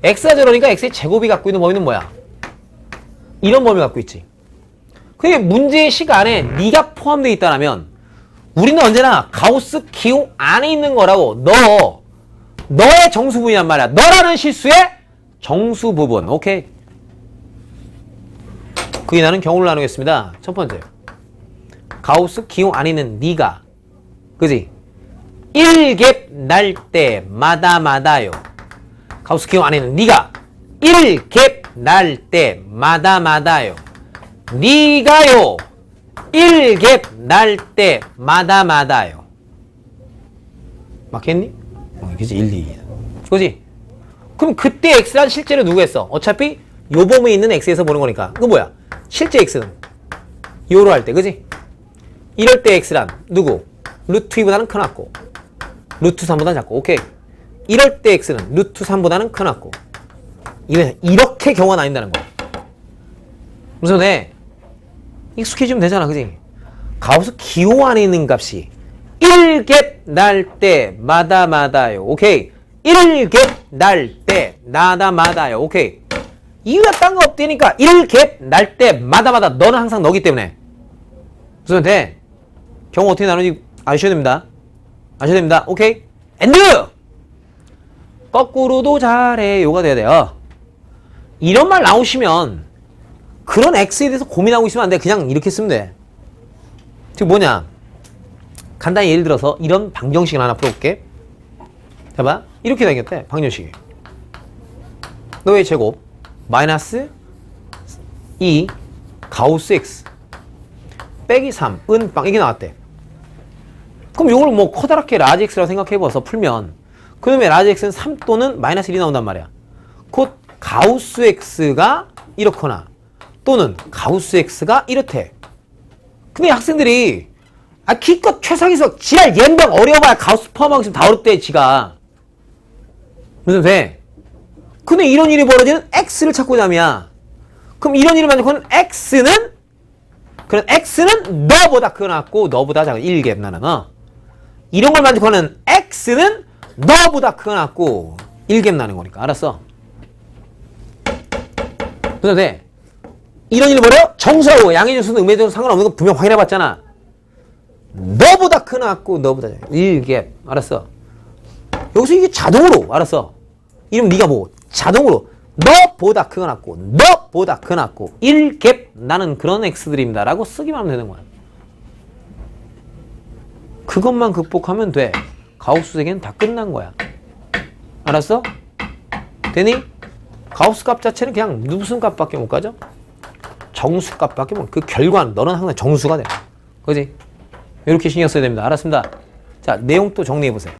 x가 저러니까 x의 제곱이 갖고 있는 범위는 뭐야? 이런 범위 갖고 있지. 그게 문제의 식 안에 네가 포함되어 있다면 우리는 언제나 가우스 기호 안에 있는 거라고. 너의 정수 부분이란 말이야. 너라는 실수의 정수 부분. 오케이. 그게 나는 경우를 나누겠습니다. 첫 번째, 가우스 기호 안에 있는 네가, 그지? 1갭 날 때마다요. 가우스 기호 안에 있는 네가 1갭 날 때마다요. 네가요 1갭 날 때마다요. 맞겠니? 그치? 1, 2. 그지? 그럼 그때 x란 실제로 누구겠어? 어차피 요 범위에 있는 x에서 보는 거니까. 그거 뭐야? 실제 x는 요로 할 때, 그지? 이럴 때 x란 누구? 루트 2보다는 크나고 루트 3보다는 작고. 오케이. 이럴 때 x는 루트 3보다는 크나고. 이렇게 경우가 나뉜다는 거야. 무슨 돼? 익숙해지면 되잖아, 그지? 가우스 기호 안에 있는 값이 1갭 날 때마다마다요. 오케이. 1갭 날 때마다마다요. 오케이. 이유가 딴 거 없다니까 1갭 날 때마다마다 너는 항상 너기 때문에 무슨 돼? 경우 어떻게 나누는지 아셔야 됩니다. 아셔야 됩니다. 오케이. 엔드! 거꾸로도 잘해요가 돼야 돼요. 이런 말 나오시면 그런 X에 대해서 고민하고 있으면 안 돼. 그냥 이렇게 쓰면 돼. 지금 뭐냐? 간단히 예를 들어서 이런 방정식을 하나 풀어볼게. 봐봐. 이렇게 생겼대. 방정식이. 너의 제곱 마이너스 2 가우스 X 빼기 3 은빵 이게 나왔대. 그럼 이걸 뭐 커다랗게 라지 X라고 생각해봐서 풀면 그러면 라지 X는 3 또는 마이너스 1이 나온단 말이야. 곧 가우스 X가 이렇거나 또는 가우스 X가 이렇대. 근데 학생들이 기껏 최상위에서 지랄 연병 어려워봐야 가우스 포함하고 있으면 다 어렵대 지가. 무슨 돼? 근데 이런 일이 벌어지는 X를 찾고자 함이야. 그럼 이런 일을 만족하는 X는 너보다 크고 낮고 너보다 작은 1갭 나는 이런 걸 만족하는 X는 너보다 크고 낮고 1갭 나는 거니까. 알았어? 무슨 돼? 이런 일이 벌어? 정수하고 양의준수는 음의준수 상관없는 거 분명 확인해봤잖아. 너보다 크고 낮고 너보다 작은 1갭. 알았어? 여기서 이게 자동으로 알았어? 이러면 네가 뭐 자동으로 너보다 크고 낮고 너보다 크고 낮고 1갭 나는 그런 X들입니다 라고 쓰기만 하면 되는 거야. 그것만 극복하면 돼. 가우스 세계는 다 끝난 거야. 알았어? 되니? 가우스 값 자체는 그냥 무슨 값밖에 못 가져? 정수 값밖에 못. 그 결과는 너는 항상 정수가 돼. 그지? 이렇게 신경 써야 됩니다. 알았습니다. 자, 내용 또 정리해 보세요.